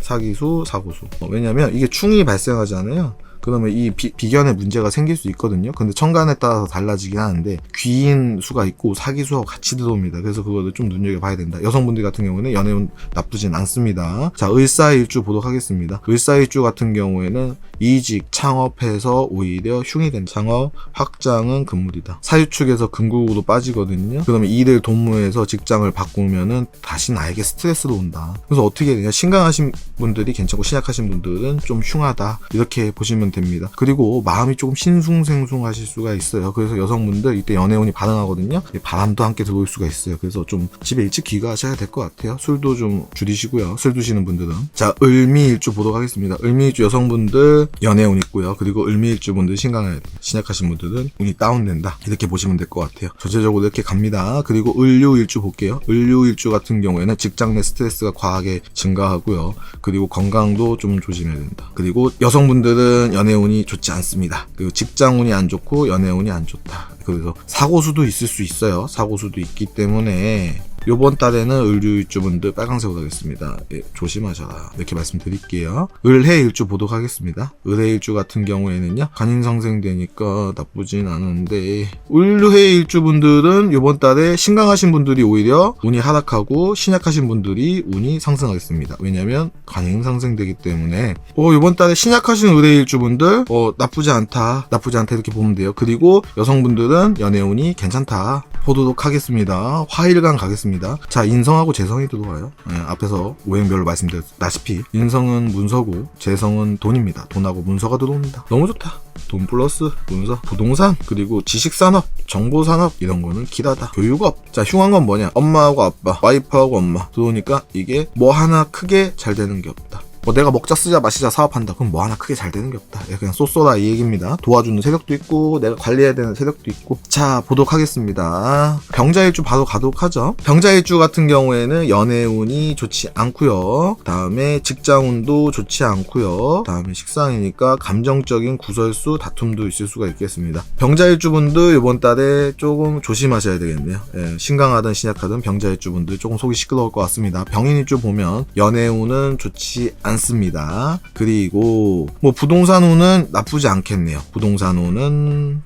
사기수, 사고수. 왜냐면 이게 충이 발생하잖아요. 그러면 이 비견에 문제가 생길 수 있거든요. 근데 천간에 따라서 달라지긴 하는데 귀인 수가 있고 사기수하고 같이 들어옵니다. 그래서 그거를 좀 눈여겨봐야 된다. 여성분들 같은 경우는 연애운 나쁘진 않습니다. 자, 을사일주 보도록 하겠습니다. 을사일주 같은 경우에는 이직, 창업해서 오히려 흉이 된다. 창업, 확장은 금물이다. 사유축에서 금국으로 빠지거든요. 그러면 일을 도모해서 직장을 바꾸면은 다시 나에게 스트레스로 온다. 그래서 어떻게 해야 되냐? 신강하신 분들이 괜찮고 신약하신 분들은 좀 흉하다. 이렇게 보시면 됩니다. 그리고 마음이 조금 신숭생숭하실 수가 있어요. 그래서 여성분들 이때 연애운이 반응하거든요. 바람도 함께 들어올 수가 있어요. 그래서 좀 집에 일찍 귀가하셔야 될 것 같아요. 술도 좀 줄이시고요. 술 드시는 분들은. 자, 을미일주 보도록 하겠습니다. 을미일주 여성분들 연애운 있고요. 그리고 을미일주 분들 신강해야 돼요. 신약하신 분들은 운이 다운된다. 이렇게 보시면 될 것 같아요. 전체적으로 이렇게 갑니다. 그리고 을류일주 볼게요. 을류일주 같은 경우에는 직장 내 스트레스가 과하게 증가하고요. 그리고 건강도 좀 조심해야 된다. 그리고 여성분들은 연애운이 좋지 않습니다. 그리고 직장운이 안 좋고 연애운이 안 좋다. 그래서 사고수도 있을 수 있어요. 사고수도 있기 때문에 요번 달에는 을류일주분들 빨강색으로 하겠습니다. 예, 조심하셔라. 이렇게 말씀드릴게요. 을해일주 보도록 하겠습니다. 을해일주 같은 경우에는요. 간인상생되니까 나쁘진 않은데 을해일주분들은 요번 달에 신강하신 분들이 오히려 운이 하락하고 신약하신 분들이 운이 상승하겠습니다. 왜냐면 간인상생되기 때문에 요번 달에 신약하신 을해일주분들 나쁘지 않다 이렇게 보면 돼요. 그리고 여성분들은 연애운이 괜찮다 보도록 하겠습니다. 화일간 가겠습니다. 자, 인성하고 재성이 들어와요. 앞에서 오행별로 말씀드렸다시피 인성은 문서고 재성은 돈입니다. 돈하고 문서가 들어옵니다. 너무 좋다. 돈 플러스 문서, 부동산, 그리고 지식산업, 정보산업 이런 거는 기다다. 교육업. 자, 흉한 건 뭐냐? 엄마하고 아빠, 와이프하고 엄마 들어오니까 이게 뭐 하나 크게 잘 되는 게 없다. 내가 먹자 쓰자 마시자 사업한다. 그럼 뭐 하나 크게 잘 되는 게 없다. 그냥 쏘쏘라 이 얘기입니다. 도와주는 세력도 있고 내가 관리해야 되는 세력도 있고. 자, 보도록 하겠습니다. 병자일주 바로 가도록 하죠. 병자일주 같은 경우에는 연애운이 좋지 않고요. 다음에 직장운도 좋지 않고요. 다음에 식상이니까 감정적인 구설수, 다툼도 있을 수가 있겠습니다. 병자일주분들 이번 달에 조금 조심하셔야 되겠네요. 신강하든 신약하든 병자일주분들 조금 속이 시끄러울 것 같습니다. 병인일주 보면 연애운은 좋지 않습니다. 그리고 부동산 운은 나쁘지 않겠네요. 부동산 운은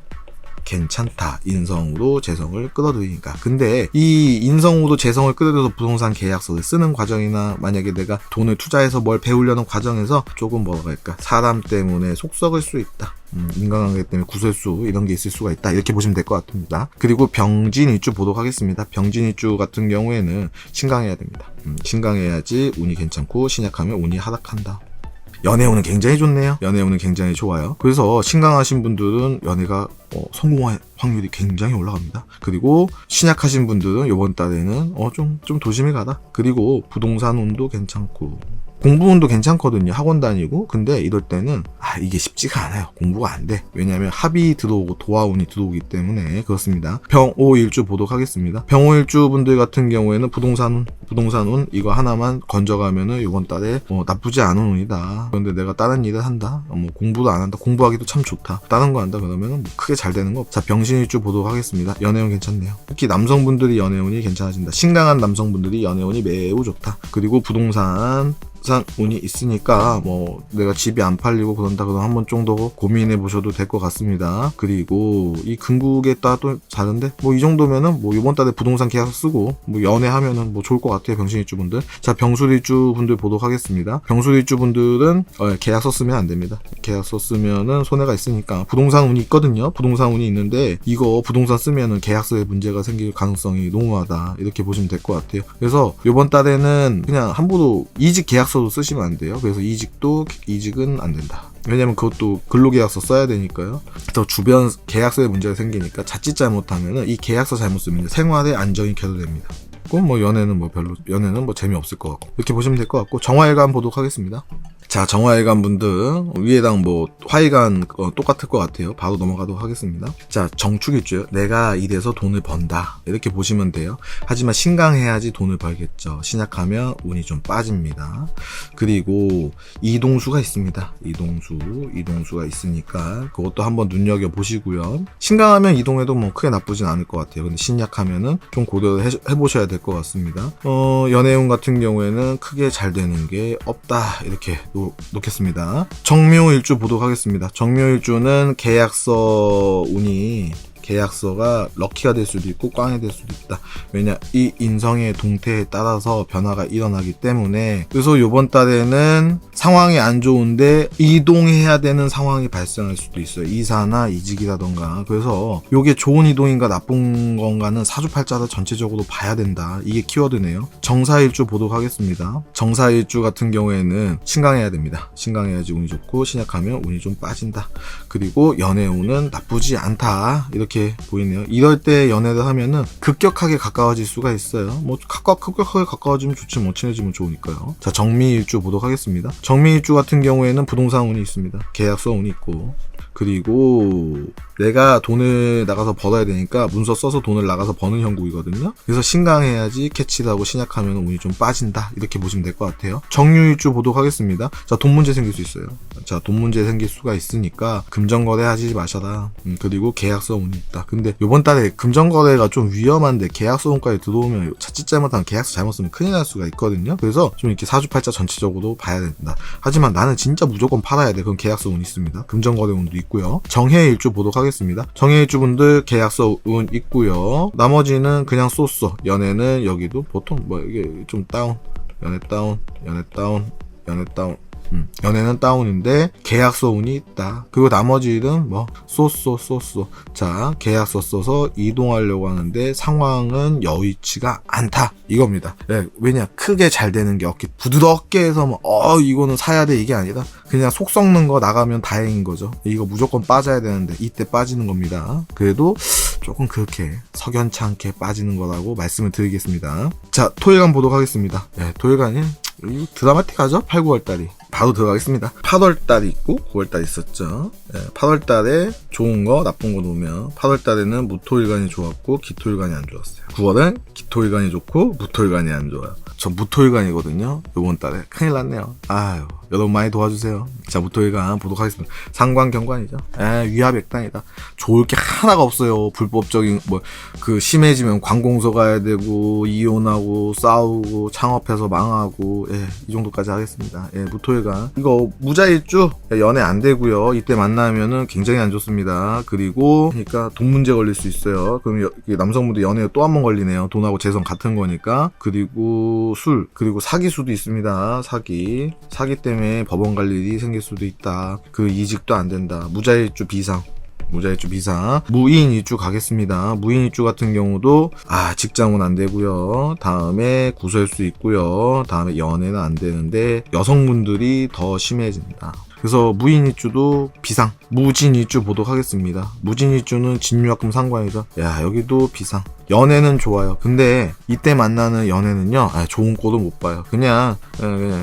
괜찮다. 인성으로 재성을 끌어들이니까. 근데 이 인성으로 재성을 끌어들여서 부동산 계약서를 쓰는 과정이나 만약에 내가 돈을 투자해서 뭘 배우려는 과정에서 조금 뭐랄까 사람 때문에 속 썩을 수 있다. 인간관계 때문에 구설수 이런 게 있을 수가 있다. 이렇게 보시면 될 것 같습니다. 그리고 병진일주 보도록 하겠습니다. 병진일주 같은 경우에는 신강해야 됩니다. 신강해야지 운이 괜찮고 신약하면 운이 하락한다. 연애운은 굉장히 좋네요. 연애운은 굉장히 좋아요. 그래서 신강하신 분들은 연애가 성공할 확률이 굉장히 올라갑니다. 그리고 신약하신 분들은 이번 달에는 좀 조심히 가라. 그리고 부동산 운도 괜찮고 공부운도 괜찮거든요. 학원 다니고. 근데 이럴 때는 이게 쉽지가 않아요. 공부가 안 돼. 왜냐하면 합이 들어오고 도화운이 들어오기 때문에 그렇습니다. 병오일주 보도록 하겠습니다. 병오일주 분들 같은 경우에는 부동산운 이거 하나만 건져가면은 이번 달에 나쁘지 않은 운이다. 그런데 내가 다른 일을 한다. 공부도 안 한다. 공부하기도 참 좋다. 다른 거 한다 그러면은 크게 잘 되는 거 없다. 자, 병신일주 보도록 하겠습니다. 연애운 괜찮네요. 특히 남성분들이 연애운이 괜찮아진다. 신강한 남성분들이 연애운이 매우 좋다. 그리고 부동산 운이 있으니까 내가 집이 안 팔리고 그런다 그러면 한번 정도 고민해 보셔도 될 것 같습니다. 그리고 이 금국에 따라 또 다른데 이 정도면은 이번 달에 부동산 계약서 쓰고 연애하면은 좋을 것 같아요. 병신일주 분들. 자, 병술일주 분들 보도록 하겠습니다. 병술일주 분들은 계약서 쓰면 안 됩니다. 계약서 쓰면은 손해가 있으니까. 부동산 운이 있거든요. 부동산 운이 있는데 이거 부동산 쓰면은 계약서에 문제가 생길 가능성이 농후하다. 이렇게 보시면 될 것 같아요. 그래서 이번 달에는 그냥 함부로 이직 계약서도 쓰시면 안 돼요. 그래서 이직은 안 된다. 왜냐면 그것도 근로계약서 써야 되니까요. 또 주변 계약서에 문제가 생기니까 자칫 잘못하면은 이 계약서 잘못 쓰면 생활에 안정이 결여됩니다. 연애는 재미없을 것 같고 이렇게 보시면 될 것 같고 정화일간 보도록 하겠습니다. 자, 정화일간 분들 위에당 화일간 똑같을 것 같아요. 바로 넘어가도록 하겠습니다. 자, 정축일주요. 내가 일해서 돈을 번다 이렇게 보시면 돼요. 하지만 신강해야지 돈을 벌겠죠. 신약하면 운이 좀 빠집니다. 그리고 이동수가 있습니다. 이동수가 있으니까 그것도 한번 눈여겨보시고요. 신강하면 이동해도 크게 나쁘진 않을 것 같아요. 근데 신약하면은 좀 고려를 해보셔야 될 것 같습니다. 연애운 같은 경우에는 크게 잘 되는 게 없다 이렇게 놓겠습니다. 정묘일주 보도록 하겠습니다. 정묘일주는 계약서 운이 계약서가 럭키가 될 수도 있고 꽝이 될 수도 있다. 왜냐, 이 인성의 동태에 따라서 변화가 일어나기 때문에. 그래서 요번 달에는 상황이 안 좋은데 이동해야 되는 상황이 발생할 수도 있어요. 이사나 이직이라던가. 그래서 요게 좋은 이동인가 나쁜 건가는 사주팔자를 전체적으로 봐야 된다. 이게 키워드네요. 정사일주 보도록 하겠습니다. 정사일주 같은 경우에는 신강해야 됩니다. 신강해야지 운이 좋고, 신약하면 운이 좀 빠진다. 그리고 연애운은 나쁘지 않다. 이렇게 보이네요. 이럴 때 연애를 하면은 급격하게 가까워질 수가 있어요. 뭐 급격하게 가까워지면 좋지, 뭐 친해지면 좋으니까요. 자, 정미일주 보도록 하겠습니다. 정미일주 같은 경우에는 부동산 운이 있습니다. 계약서 운이 있고, 그리고 내가 돈을 나가서 벌어야 되니까 문서 써서 돈을 나가서 버는 형국이거든요. 그래서 신강해야지 캐치를 하고 신약하면 운이 좀 빠진다. 이렇게 보시면 될 것 같아요. 정유일주 보도록 하겠습니다. 자, 돈 문제 생길 수 있어요. 자, 돈 문제 생길 수가 있으니까 금전거래 하지 마셔라. 그리고 계약서 운이 있다. 근데 요번 달에 금전거래가 좀 위험한데 계약서 운까지 들어오면 자칫 잘못하면 계약서 잘못 쓰면 큰일 날 수가 있거든요. 그래서 좀 이렇게 사주팔자 전체적으로 봐야 된다. 하지만 나는 진짜 무조건 팔아야 돼. 그럼 계약서 운이 있습니다. 금전거래 운도 있고요. 정해일주 보도록 하겠습니다. 정해일주분들 계약서 운 있고요. 나머지는 그냥 쏘쏘. 연애는 여기도 보통 뭐 이게 좀 다운, 연애 다운, 연애 다운, 연애 다운. 연애는 다운인데 계약서 운이 있다. 그리고 나머지는 뭐 쏘쏘. 자, 계약서 써서 이동하려고 하는데 상황은 여의치가 않다. 이겁니다. 네, 왜냐, 크게 잘 되는 게 없기, 부드럽게 해서 뭐 이거는 사야 돼, 이게 아니라 그냥 속 썩는 거 나가면 다행인 거죠. 이거 무조건 빠져야 되는데 이때 빠지는 겁니다. 그래도 조금 그렇게 석연치 않게 빠지는 거라고 말씀을 드리겠습니다. 자, 토일간 보도록 하겠습니다. 네, 토일간이 드라마틱하죠? 8, 9월달이. 바로 들어가겠습니다. 8월달이 있고 9월달이 있었죠. 네, 8월달에 좋은 거 나쁜 거 놓으면 8월달에는 무토일간이 좋았고 기토일간이 안 좋았어요. 9월은 기토일간이 좋고 무토일간이 안 좋아요. 전 무토일간이거든요. 요번 달에 큰일 났네요. 아유, 여러분 많이 도와주세요. 자, 무토일간 보도록 하겠습니다. 상관경관이죠. 위압액단이다. 좋을 게 하나가 없어요. 불법적인 심해지면 관공서 가야 되고 이혼하고 싸우고 창업해서 망하고, 이 정도까지 하겠습니다. 무토일간 이거 무자일주, 연애 안 되고요. 이때 만나면은 굉장히 안 좋습니다. 그리고 그러니까 돈 문제 걸릴 수 있어요. 그럼 남성분들 연애에 또 한 번 걸리네요. 돈하고 재성 같은 거니까. 그리고 술, 그리고 사기 수도 있습니다. 사기 때문에 법원 갈 일이 생길 수도 있다. 그 이직도 안 된다. 무자일주 비상. 무인일주 가겠습니다. 무인일주 같은 경우도 직장은 안 되고요. 다음에 구설 수 있고요. 다음에 연애는 안 되는데 여성분들이 더 심해진다. 그래서 무인일주도 비상. 무진일주 보도록 하겠습니다. 무진일주는 진유학금 상관이죠. 여기도 비상. 연애는 좋아요. 근데 이때 만나는 연애는요, 좋은 꼴도 못 봐요. 그냥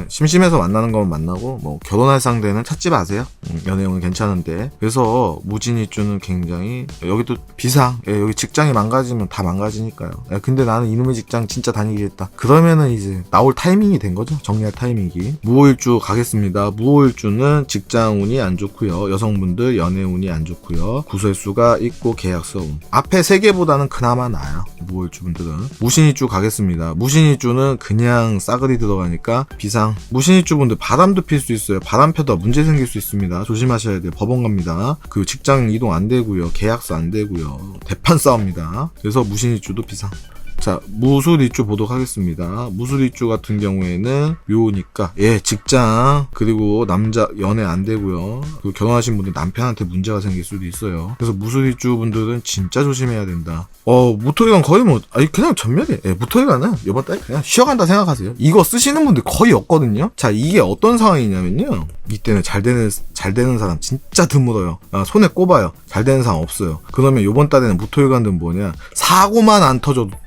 심심해서 만나는 거면 만나고, 뭐 결혼할 상대는 찾지 마세요. 연애운은 괜찮은데. 그래서 무진일주는 굉장히, 여기도 비상. 여기 직장이 망가지면 다 망가지니까요. 근데 나는 이놈의 직장 진짜 다니겠다. 그러면은 이제 나올 타이밍이 된 거죠. 정리할 타이밍이. 무호일주 가겠습니다. 무호일주는 직장운이 안 좋고요. 여성분들 연애운이 안 좋고요. 구설수가 있고 계약서운. 앞에 3개보다는 그나마 나아요. 무호일주분들은. 무신일주 가겠습니다. 무신일주는 그냥 싸그리 들어가니까 비상. 무신일주분들 바람도 필 수 있어요. 바람 펴다 문제 생길 수 있습니다. 조심하셔야 돼요. 법원 갑니다. 그 직장 이동 안 되고요. 계약서 안 되고요. 대판 싸웁니다. 그래서 무신일주도 비상. 자, 무술일주 보도록 하겠습니다. 무술일주 같은 경우에는 묘니까 직장, 그리고 남자 연애 안 되고요. 그리고 결혼하신 분들 남편한테 문제가 생길 수도 있어요. 그래서 무술일주 분들은 진짜 조심해야 된다. 무토일간 거의 그냥 전멸이에요. 무토일간은 이번 달에 그냥 쉬어간다 생각하세요. 이거 쓰시는 분들 거의 없거든요. 자, 이게 어떤 상황이냐면요, 이때는 잘 되는 사람 진짜 드물어요. 손에 꼽아요. 잘 되는 사람 없어요. 그러면 이번 달에는 무토일간은 뭐냐, 사고만 안 터져도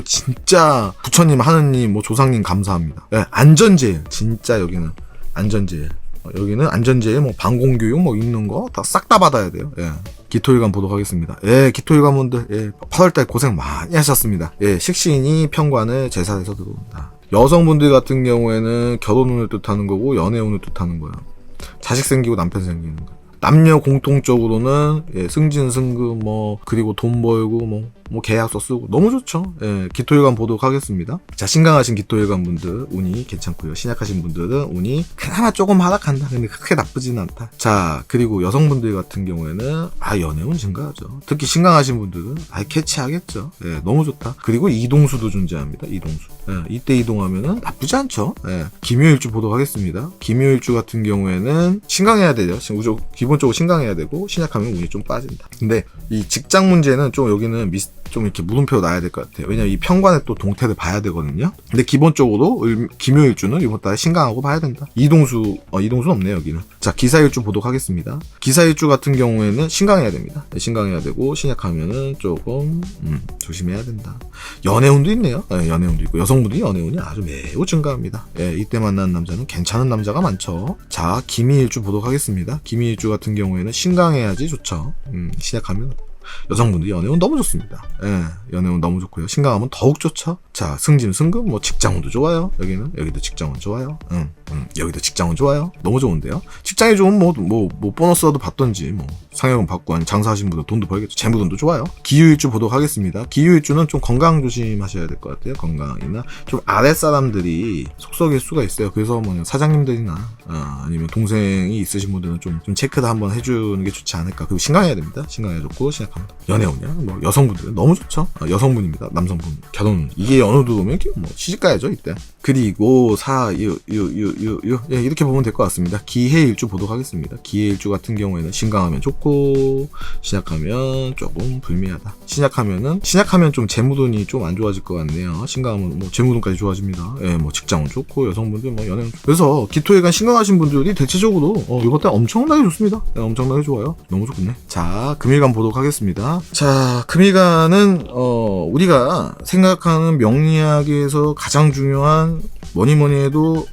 진짜 부처님, 하느님, 조상님 감사합니다. 안전제일. 진짜 여기는 안전제일. 여기는 안전제일, 방공교육 있는 거 다 싹 다 받아야 돼요. 기토일간 보도록 하겠습니다. 기토일간 분들 8월달 고생 많이 하셨습니다. 식신이 편관을 제사에서 들어온다. 여성분들 같은 경우에는 결혼운을 뜻하는 거고 연애운을 뜻하는 거예요. 자식 생기고 남편 생기는 거. 남녀 공통적으로는 승진 승급 그리고 돈 벌고 뭐 계약서 쓰고 너무 좋죠. 예, 기토일관 보도록 하겠습니다. 자, 신강하신 기토일관 분들 운이 괜찮고요. 신약하신 분들은 운이 그나마 조금 하락한다. 근데 크게 나쁘진 않다. 자, 그리고 여성분들 같은 경우에는 연애운 증가하죠. 특히 신강하신 분들은 캐치하겠죠. 예, 너무 좋다. 그리고 이동수도 존재합니다. 이동수. 예, 이때 이동하면은 나쁘지 않죠. 예, 김효일주 보도록 하겠습니다. 김효일주 같은 경우에는 신강해야 되죠. 기본적으로 신강해야 되고 신약하면 운이 좀 빠진다. 근데 이 직장 문제는 좀 여기는 좀 이렇게 물음표 놔야 될 것 같아요. 왜냐면 이 편관에 또 동태를 봐야 되거든요. 근데 기본적으로 김효일주는 이번 달에 신강하고 봐야 된다. 이동수는 없네요, 여기는. 자, 기사일주 보도록 하겠습니다. 기사일주 같은 경우에는 신강해야 됩니다. 신강해야 되고 신약하면은 조금 조심해야 된다. 연애운도 있네요. 네, 연애운도 있고 여성분들이 연애운이 아주 매우 증가합니다. 예, 이때 만나는 남자는 괜찮은 남자가 많죠. 자, 기미일주 보도록 하겠습니다. 기미일주 같은 경우에는 신강해야지 좋죠. 신약하면 여성분들이 연애운 너무 좋습니다. 예, 연애운 너무 좋고요. 신강하면 더욱 좋죠. 자, 승진, 승급, 뭐 직장운도 좋아요. 여기도 직장운 좋아요. 여기도 직장운 좋아요. 너무 좋은데요. 직장이 좋으면 뭐 보너스라도 받던지 뭐 상여금 받고 아니 장사하신 분들 돈도 벌겠죠. 재무운도 좋아요. 기유일주 보도록 하겠습니다. 기유일주는 좀 건강 조심하셔야 될 것 같아요. 건강이나 좀 아랫사람들이 속썩일 수가 있어요. 그래서 뭐 사장님들이나 아니면 동생이 있으신 분들은 좀 체크도 한번 해주는 게 좋지 않을까. 그리고 신강해야 됩니다. 신강해야 좋고 신약합니다. 연애운이야. 뭐 여성분들은 너무 좋죠. 여성분입니다. 남성분 결혼 이게 어느 정도 오면 뭐 시집가야죠 이때. 그리고 예, 이렇게 보면 될 것 같습니다. 기해일주 보도록 하겠습니다. 기해일주 같은 경우에는 신강하면 좋고 신약하면 조금 불미하다. 신약하면 좀 재무돈이 좀 안 좋아질 것 같네요. 신강하면 뭐 재무돈까지 좋아집니다. 예, 뭐 직장은 좋고 여성분들 뭐 연애는 그래서 기토일관 신강하신 분들이 대체적으로 이번 달 엄청나게 좋습니다. 예, 엄청나게 좋아요. 너무 좋겠네. 자, 금일간 보도록 하겠습니다. 자, 금일간은 우리가 생각하는 명리학에서 가장 중요한 뭐니 해도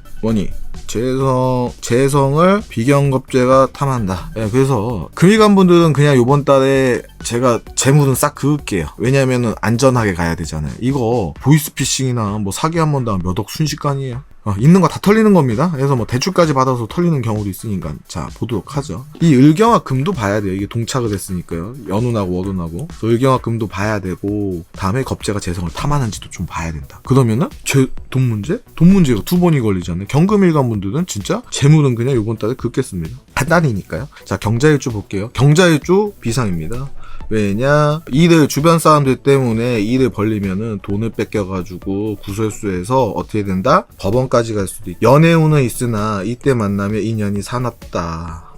재성을 비경겁제가 탐한다. 예, 그래서 금일간 분들은 그냥 요번 달에 제가 재물은 싹 그을게요. 왜냐면은 안전하게 가야 되잖아요. 이거 보이스피싱이나 뭐 사기 한 번 당하면 몇 억 순식간이에요. 있는 거 다 털리는 겁니다. 그래서 뭐 대출까지 받아서 털리는 경우도 있으니까 자 보도록 하죠. 이 을경화 금도 봐야 돼요. 이게 동착을 했으니까요. 연운하고 월운하고 을경화 금도 봐야 되고 다음에 겁재가 재성을 탐하는지도 좀 봐야 된다. 그러면은 돈 문제가 두 번이 걸리잖아요. 경금일간 분들은 진짜 재물은 그냥 이번 달에 긋겠습니다. 한 달이니까요. 자, 경자일주 볼게요. 경자일주 비상입니다. 왜냐 일을 주변 사람들 때문에 일을 벌리면은 돈을 뺏겨가지고 구설수에서 어떻게 된다? 법원까지 갈 수도 있고 연애운은 있으나 이때 만나면 인연이 사납다.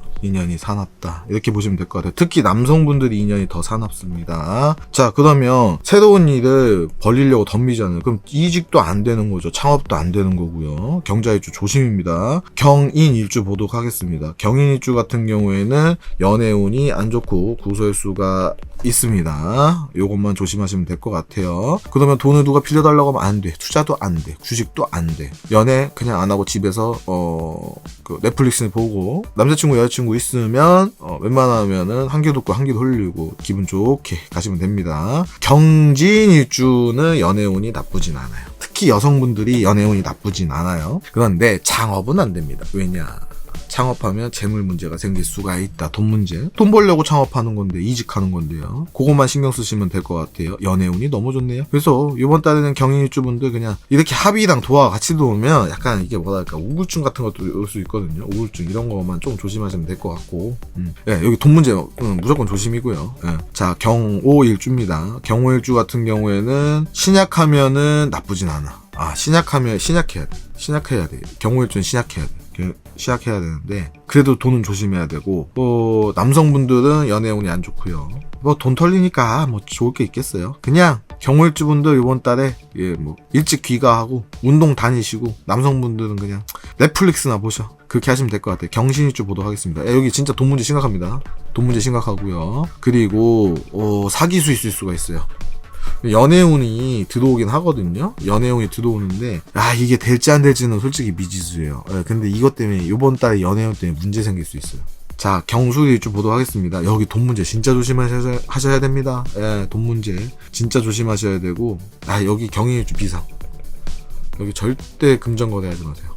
이렇게 보시면 될 것 같아요. 특히 남성분들이 인연이 더 사납습니다. 자, 그러면 새로운 일을 벌리려고 덤비잖아요. 그럼 이직도 안 되는 거죠. 창업도 안 되는 거고요. 경자일주 조심입니다. 경인일주 보도록 하겠습니다. 경인일주 같은 경우에는 연애운이 안 좋고 구설수가 있습니다. 요것만 조심하시면 될 것 같아요. 그러면 돈을 누가 빌려달라고 하면 안 돼. 투자도 안 돼. 주식도 안 돼. 연애 그냥 안 하고 집에서 그 넷플릭스 보고 남자친구 여자친구 있으면 웬만하면은 한 귀 듣고 한 귀 돌리고 기분 좋게 가시면 됩니다. 경진일주는 연애운이 나쁘진 않아요. 특히 여성분들이 연애운이 나쁘진 않아요. 그런데 창업은 안 됩니다. 왜냐? 창업하면 재물 문제가 생길 수가 있다. 돈 문제. 돈 벌려고 창업하는 건데 이직하는 건데요. 그것만 신경 쓰시면 될 것 같아요. 연애운이 너무 좋네요. 그래서 이번 달에는 경인일주분들 그냥 이렇게 합의랑 도화가 같이 들어오면 약간 이게 뭐랄까 우울증 같은 것도 올 수 있거든요. 우울증 이런 거만 좀 조심하시면 될 것 같고 예, 여기 돈 문제 무조건 조심이고요. 예. 자, 경오일주입니다. 경오일주 같은 경우에는 신약하면은 나쁘진 않아. 신약해야 돼. 경오일주는 신약해야 돼. 시작해야 되는데 그래도 돈은 조심해야 되고 또 남성분들은 연애운이 안 좋고요. 뭐 돈 털리니까 뭐 좋을 게 있겠어요. 그냥 경월주분들 이번 달에 뭐 일찍 귀가하고 운동 다니시고 남성분들은 그냥 넷플릭스나 보셔. 그렇게 하시면 될 것 같아요. 경신일주 보도록 하겠습니다. 여기 진짜 돈 문제 심각합니다. 돈 문제 심각하고요. 그리고 사기수 있을 수가 있어요. 연애운이 들어오긴 하거든요. 연애운이 들어오는데 이게 될지 안 될지는 솔직히 미지수예요. 근데 이것 때문에 이번 달에 연애운 때문에 문제 생길 수 있어요. 자, 경술일주 보도록 하겠습니다. 여기 돈 문제 진짜 조심하셔야 됩니다. 예, 돈 문제 진짜 조심하셔야 되고 여기 경인일주 비상. 여기 절대 금전 거래하지 마세요.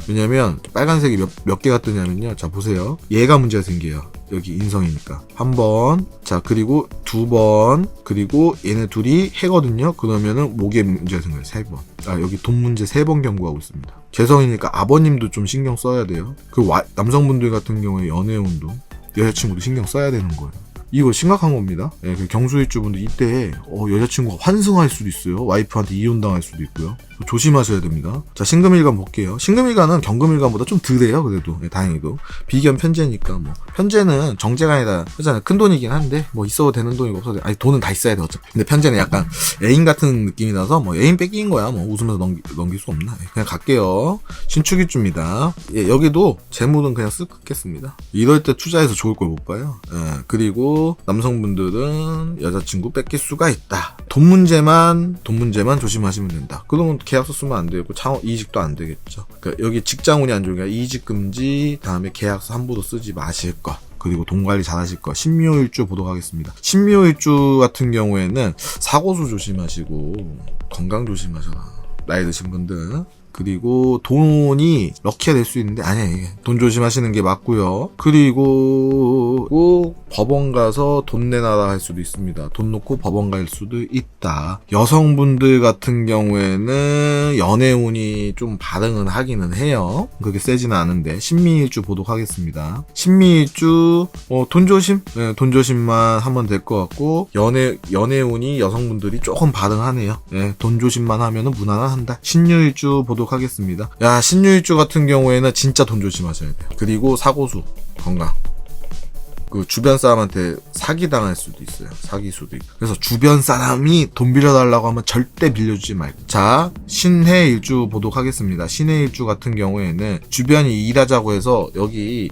왜냐면 빨간색이 몇 개가 뜨냐면요. 자 보세요. 얘가 문제가 생겨요. 여기 인성이니까 한 번, 자 그리고 두 번, 그리고 얘네 둘이 해거든요. 그러면은 목에 문제가 생겨요. 세 번. 아 여기 돈 문제 3번 경고하고 있습니다. 개성이니까 아버님도 좀 신경 써야 돼요. 그 남성분들 같은 경우에 연애운도 여자친구도 신경 써야 되는 거예요. 이거 심각한 겁니다. 예, 그 경수일주분들 이때 여자친구가 환승할 수도 있어요. 와이프한테 이혼당할 수도 있고요. 조심하셔야 됩니다. 자, 신금일간 볼게요. 신금일간은 경금일간보다 좀 덜해요. 그래도 다행히도 비견 편제니까 뭐 편제는 정제가 아니라 하잖아요. 큰 돈이긴 한데 뭐 있어도 되는 돈이고 없어도 아니 돈은 다 있어야 돼 어차피. 근데 편제는 약간 애인 같은 느낌이 나서 뭐 애인 뺏긴 거야. 뭐 웃으면서 넘길 수 없나? 그냥 갈게요. 신축일주입니다. 예, 여기도 재물은 그냥 쓱 긋겠습니다. 이럴 때 투자해서 좋을 걸 못 봐요. 예, 그리고 남성분들은 여자친구 뺏길 수가 있다. 돈 문제만 조심하시면 된다. 그러면 계약서 쓰면 안 되고 창업 이직도 안 되겠죠. 그러니까 여기 직장운이 안 좋으니까 이직 금지, 다음에 계약서 함부로 쓰지 마실 것. 그리고 돈 관리 잘 하실 거. 신묘일주 보도록 하겠습니다. 신묘일주 같은 경우에는 사고수 조심하시고 건강 조심하셔라. 나이 드신 분들. 그리고 돈이 럭키가 될 수 있는데 아니야 돈 조심하시는 게 맞고요. 그리고 꼭 법원 가서 돈 내놔라 할 수도 있습니다. 돈 놓고 법원 갈 수도 있다. 여성분들 같은 경우에는 연애운이 좀 반응은 하기는 해요. 그렇게 세지는 않은데 신미일주 보도록 하겠습니다. 신미일주 돈 조심? 네, 돈 조심만 하면 될 것 같고 연애운이 여성분들이 조금 반응하네요. 네, 돈 조심만 하면은 무난한 한 달. 신유일주 보도록 하겠습니다. 야, 신유일주 같은 경우에는 진짜 돈 조심하셔야 돼요. 그리고 사고수, 건강. 그 주변 사람한테 사기당할 수도 있어요. 사기 수도 있고. 그래서 주변 사람이 돈 빌려달라고 하면 절대 빌려주지 말고. 자, 신해일주 보도록 하겠습니다. 신해일주 같은 경우에는 주변이 일하자고 해서 여기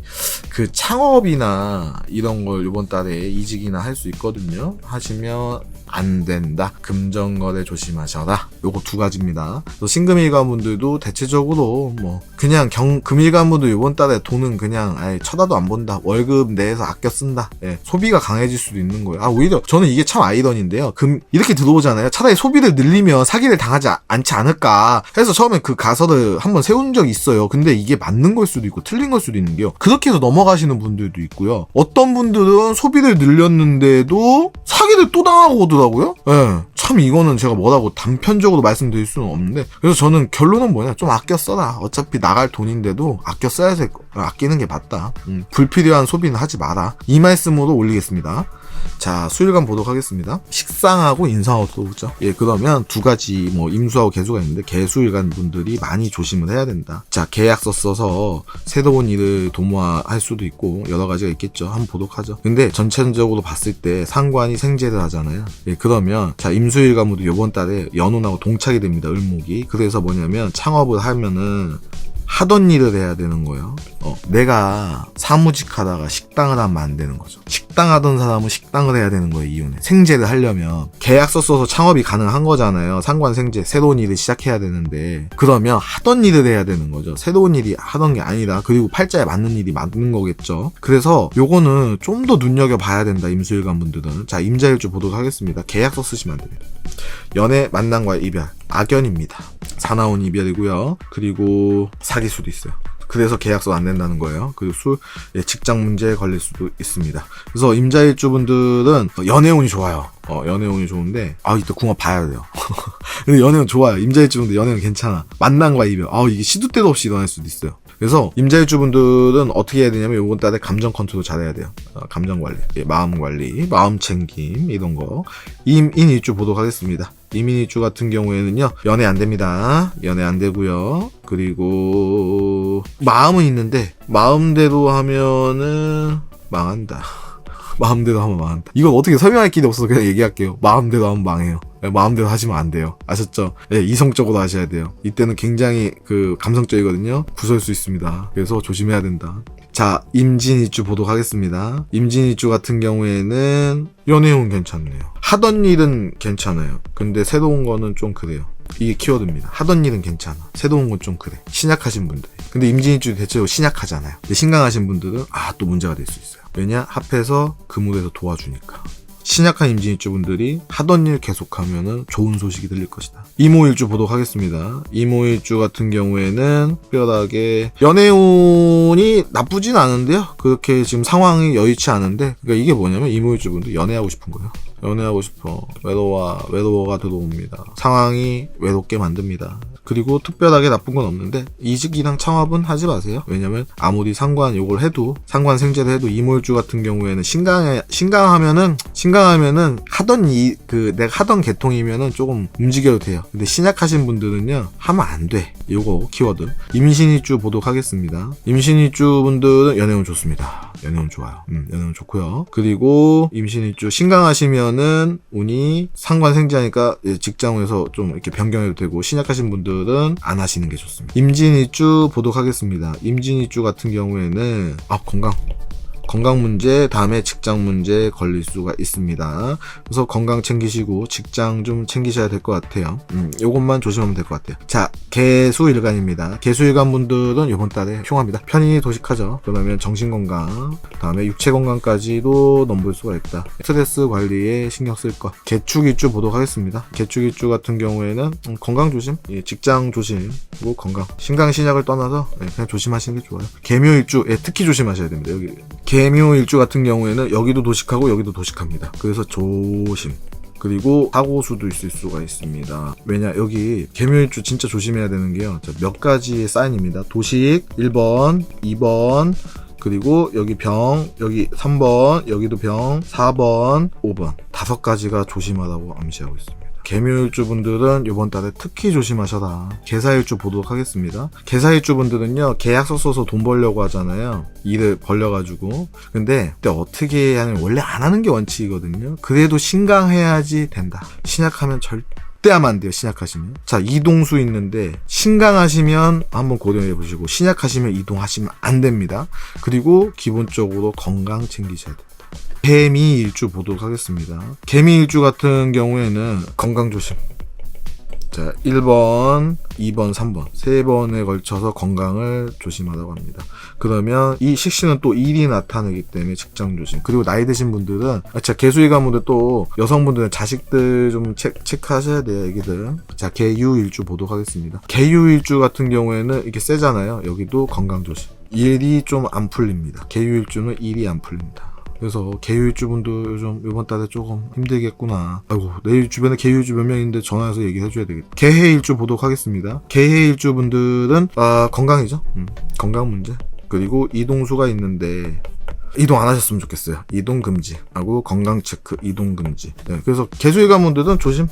그 창업이나 이런 걸 이번 달에 이직이나 할 수 있거든요. 하시면 안 된다. 금전거래 조심하셔라. 요거 2가지입니다. 또 신금일간분들도 대체적으로 뭐 그냥 금일간분들 이번 달에 돈은 그냥 아예 쳐다도 안 본다. 월급 내에서 아껴 쓴다. 예, 소비가 강해질 수도 있는 거예요. 아 오히려 저는 이게 참 아이러니인데요. 이렇게 들어오잖아요. 차라리 소비를 늘리면 사기를 당하지 않지 않을까 해서 처음에 그 가설을 한번 세운 적이 있어요. 근데 이게 맞는 걸 수도 있고 틀린 걸 수도 있는 게요. 그렇게 해서 넘어가시는 분들도 있고요. 어떤 분들은 소비를 늘렸는데도 사기를 또 당하고 오더라고요. 예, 참 이거는 제가 뭐라고 단편적으로 말씀드릴 수는 없는데 그래서 저는 결론은 뭐냐 좀 아껴 써라. 어차피 나갈 돈인데도 아껴 써야 될 거. 아끼는 게 맞다. 불필요한 소비는 하지 마라. 이 말씀으로 올리겠습니다. 자, 수일간 보도록 하겠습니다. 식상하고 인상하고 들어오죠. 예, 그러면 2가지 뭐 임수하고 개수가 있는데 개수일간 분들이 많이 조심을 해야 된다. 자, 계약서 써서 새로운 일을 도모할 수도 있고 여러 가지가 있겠죠. 한번 보도록 하죠. 근데 전체적으로 봤을 때 상관이 생재를 하잖아요. 예, 그러면 자, 임수일간 분들 이번 달에 연운하고 동착이 됩니다. 을목이. 그래서 뭐냐면 창업을 하면은 하던 일을 해야 되는 거예요. 내가 사무직 하다가 식당을 하면 안 되는 거죠. 식당 하던 사람은 식당을 해야 되는 거예요. 이윤에 생재를 하려면 계약서 써서 창업이 가능한 거잖아요. 상관 생재 새로운 일을 시작해야 되는데 그러면 하던 일을 해야 되는 거죠. 새로운 일이 하던 게 아니라 그리고 팔자에 맞는 일이 맞는 거겠죠. 그래서 요거는 좀 더 눈여겨봐야 된다. 임수일간 분들은. 자, 임자일주 보도록 하겠습니다. 계약서 쓰시면 안 됩니다. 연애 만남과 이별 악연입니다. 사나운 이별이고요. 그리고 사귈 수도 있어요. 그래서 계약서 안 낸다는 거예요. 그리고 직장 문제에 걸릴 수도 있습니다. 그래서 임자일주 분들은 연애운이 좋아요. 연애운이 좋은데 이때 궁합 봐야 돼요. 근데 연애운 좋아요. 임자일주 분들 연애운 괜찮아. 만남과 이별 이게 시도 때도 없이 일어날 수도 있어요. 그래서 임자일주 분들은 어떻게 해야 되냐면 이번 달에 감정 컨트롤 잘해야 돼요. 감정 관리, 마음 관리, 마음 챙김 이런 거. 임인일주 보도록 하겠습니다. 임인일주 같은 경우에는요 연애 안 됩니다. 연애 안 되고요. 그리고 마음은 있는데 마음대로 하면은 망한다. 마음대로 하면 망한다. 이건 어떻게 설명할 길이 없어서 그냥 얘기할게요. 마음대로 하면 망해요. 마음대로 하시면 안 돼요. 아셨죠? 네, 이성적으로 하셔야 돼요. 이때는 굉장히 감성적이거든요. 부설 수 있습니다. 그래서 조심해야 된다. 자, 임진일주 보도록 하겠습니다. 임진일주 같은 경우에는 연애운 괜찮네요. 하던 일은 괜찮아요. 근데 새로운 거는 좀 그래요. 이게 키워드입니다. 하던 일은 괜찮아. 새로운 건 좀 그래. 신약하신 분들. 근데 임진일주 대체로 신약하잖아요. 근데 신강하신 분들은 또 문제가 될 수 있어요. 왜냐? 합해서 금울에서 도와주니까. 신약한 임진일주분들이 하던 일 계속하면은 좋은 소식이 들릴 것이다. 이모일주 보도록 하겠습니다. 이모일주 같은 경우에는 특별하게 연애운이 나쁘진 않은데요. 그렇게 지금 상황이 여의치 않은데, 그러니까 이게 뭐냐면 이모일주분들 연애하고 싶은 거예요. 연애하고 싶어. 외로워가 들어옵니다. 상황이 외롭게 만듭니다. 그리고 특별하게 나쁜 건 없는데 이직이랑 창업은 하지 마세요. 왜냐면 아무리 상관 요걸 해도, 상관 생제를 해도 이모일주 같은 경우에는 신강하면은 하던 내가 하던 계통이면은 조금 움직여도 돼요. 근데 신약하신 분들은요 하면 안 돼. 요거 키워드. 임신일주 보도록 하겠습니다. 임신일주 분들은 연애운 좋습니다. 연애운 좋아요. 연애운 좋고요. 그리고 임신일주 신강하시면은 운이 상관 생제하니까 직장에서 좀 이렇게 변경해도 되고, 신약하신 분들은 안 하시는 게 좋습니다. 임진일주 보도록 하겠습니다. 임진일주 같은 경우에는 건강 문제, 다음에 직장 문제 걸릴 수가 있습니다. 그래서 건강 챙기시고 직장 좀 챙기셔야 될 것 같아요. 요것만 조심하면 될 것 같아요. 자, 개수일간입니다. 개수일간 분들은 이번 달에 흉합니다. 편히 도식하죠. 그러면 정신건강, 다음에 육체건강까지도 넘볼 수가 있다. 스트레스 관리에 신경 쓸 것. 개축일주 보도록 하겠습니다. 개축일주 같은 경우에는 건강 조심, 직장 조심, 그리고 건강. 신강신약을 떠나서 그냥 조심하시는 게 좋아요. 개묘일주, 특히 조심하셔야 됩니다. 여기 개묘일주 같은 경우에는 여기도 도식하고 여기도 도식합니다. 그래서 조심. 그리고 사고수도 있을 수가 있습니다. 왜냐, 여기 개묘일주 진짜 조심해야 되는 게요, 몇 가지의 사인입니다. 도식 1번, 2번, 그리고 여기 병, 여기 3번, 여기도 병, 4번, 5번 5가지가 조심하라고 암시하고 있습니다. 개묘일주 분들은 이번 달에 특히 조심하셔라. 개사일주 보도록 하겠습니다. 개사일주 분들은요, 계약서 써서 돈 벌려고 하잖아요. 일을 벌려가지고. 근데 그때 어떻게 하냐면 원래 안 하는 게 원칙이거든요. 그래도 신강해야지 된다. 신약하면 절대 하면 안 돼요. 신약하시면. 자, 이동수 있는데 신강하시면 한번 고려해 보시고, 신약하시면 이동하시면 안 됩니다. 그리고 기본적으로 건강 챙기셔야 돼요. 개미일주 보도록 하겠습니다. 개미일주 같은 경우에는 건강 조심. 자, 1번, 2번, 3번 3번에 걸쳐서 건강을 조심하라고 합니다. 그러면 이 식신은 또 일이 나타나기 때문에 직장 조심. 그리고 나이 드신 분들은, 개수일간 분들, 또 여성분들은 자식들 좀 체크하셔야 돼요. 애기들. 자, 개유일주 보도록 하겠습니다. 개유일주 같은 경우에는 이렇게 세잖아요. 여기도 건강 조심. 일이 좀 안 풀립니다. 개유일주는 일이 안 풀립니다. 그래서 개유일주분들 요즘 이번 달에 조금 힘들겠구나. 아이고, 내 주변에 개유일주 몇 명인데 전화해서 얘기해줘야 되겠다. 개해일주 보도록 하겠습니다. 개해일주분들은 건강이죠. 건강 문제. 그리고 이동수가 있는데 이동 안 하셨으면 좋겠어요. 이동 금지하고 건강 체크, 이동 금지. 네, 그래서 개수일간 분들은 조심.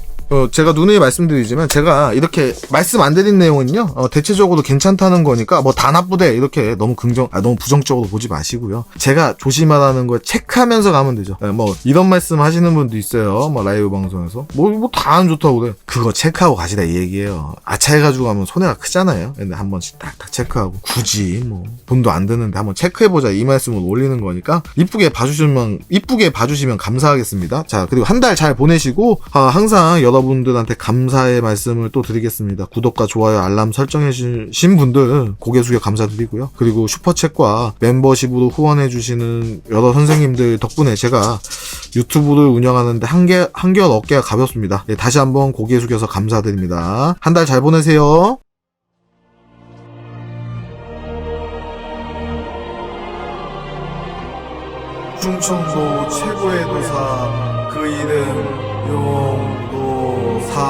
제가 누누이 말씀드리지만, 제가 이렇게 말씀 안 드린 내용은요, 대체적으로 괜찮다는 거니까 뭐 다 나쁘대 이렇게 너무 너무 부정적으로 보지 마시고요. 제가 조심하라는 걸 체크하면서 가면 되죠. 네, 뭐 이런 말씀 하시는 분도 있어요. 뭐 라이브 방송에서 뭐 다 안 좋다고 그래. 그거 체크하고 가시다 이 얘기예요. 아차해가지고 가면 손해가 크잖아요. 근데 한 번씩 딱 체크하고, 굳이 뭐 돈도 안 드는데 한번 체크해보자 이 말씀을 올리는 거니까 이쁘게 봐주시면 감사하겠습니다. 자, 그리고 한 달 잘 보내시고, 항상 여러분들한테 감사의 말씀을 또 드리겠습니다. 구독과 좋아요, 알람 설정해주신 분들 고개 숙여 감사드리고요. 그리고 슈퍼챗과 멤버십으로 후원해주시는 여러 선생님들 덕분에 제가 유튜브를 운영하는데 한결 어깨가 가볍습니다. 네, 다시 한번 고개 숙여서 감사드립니다. 한 달 잘 보내세요. 충청도 최고의 도사, 그 이름 용도사.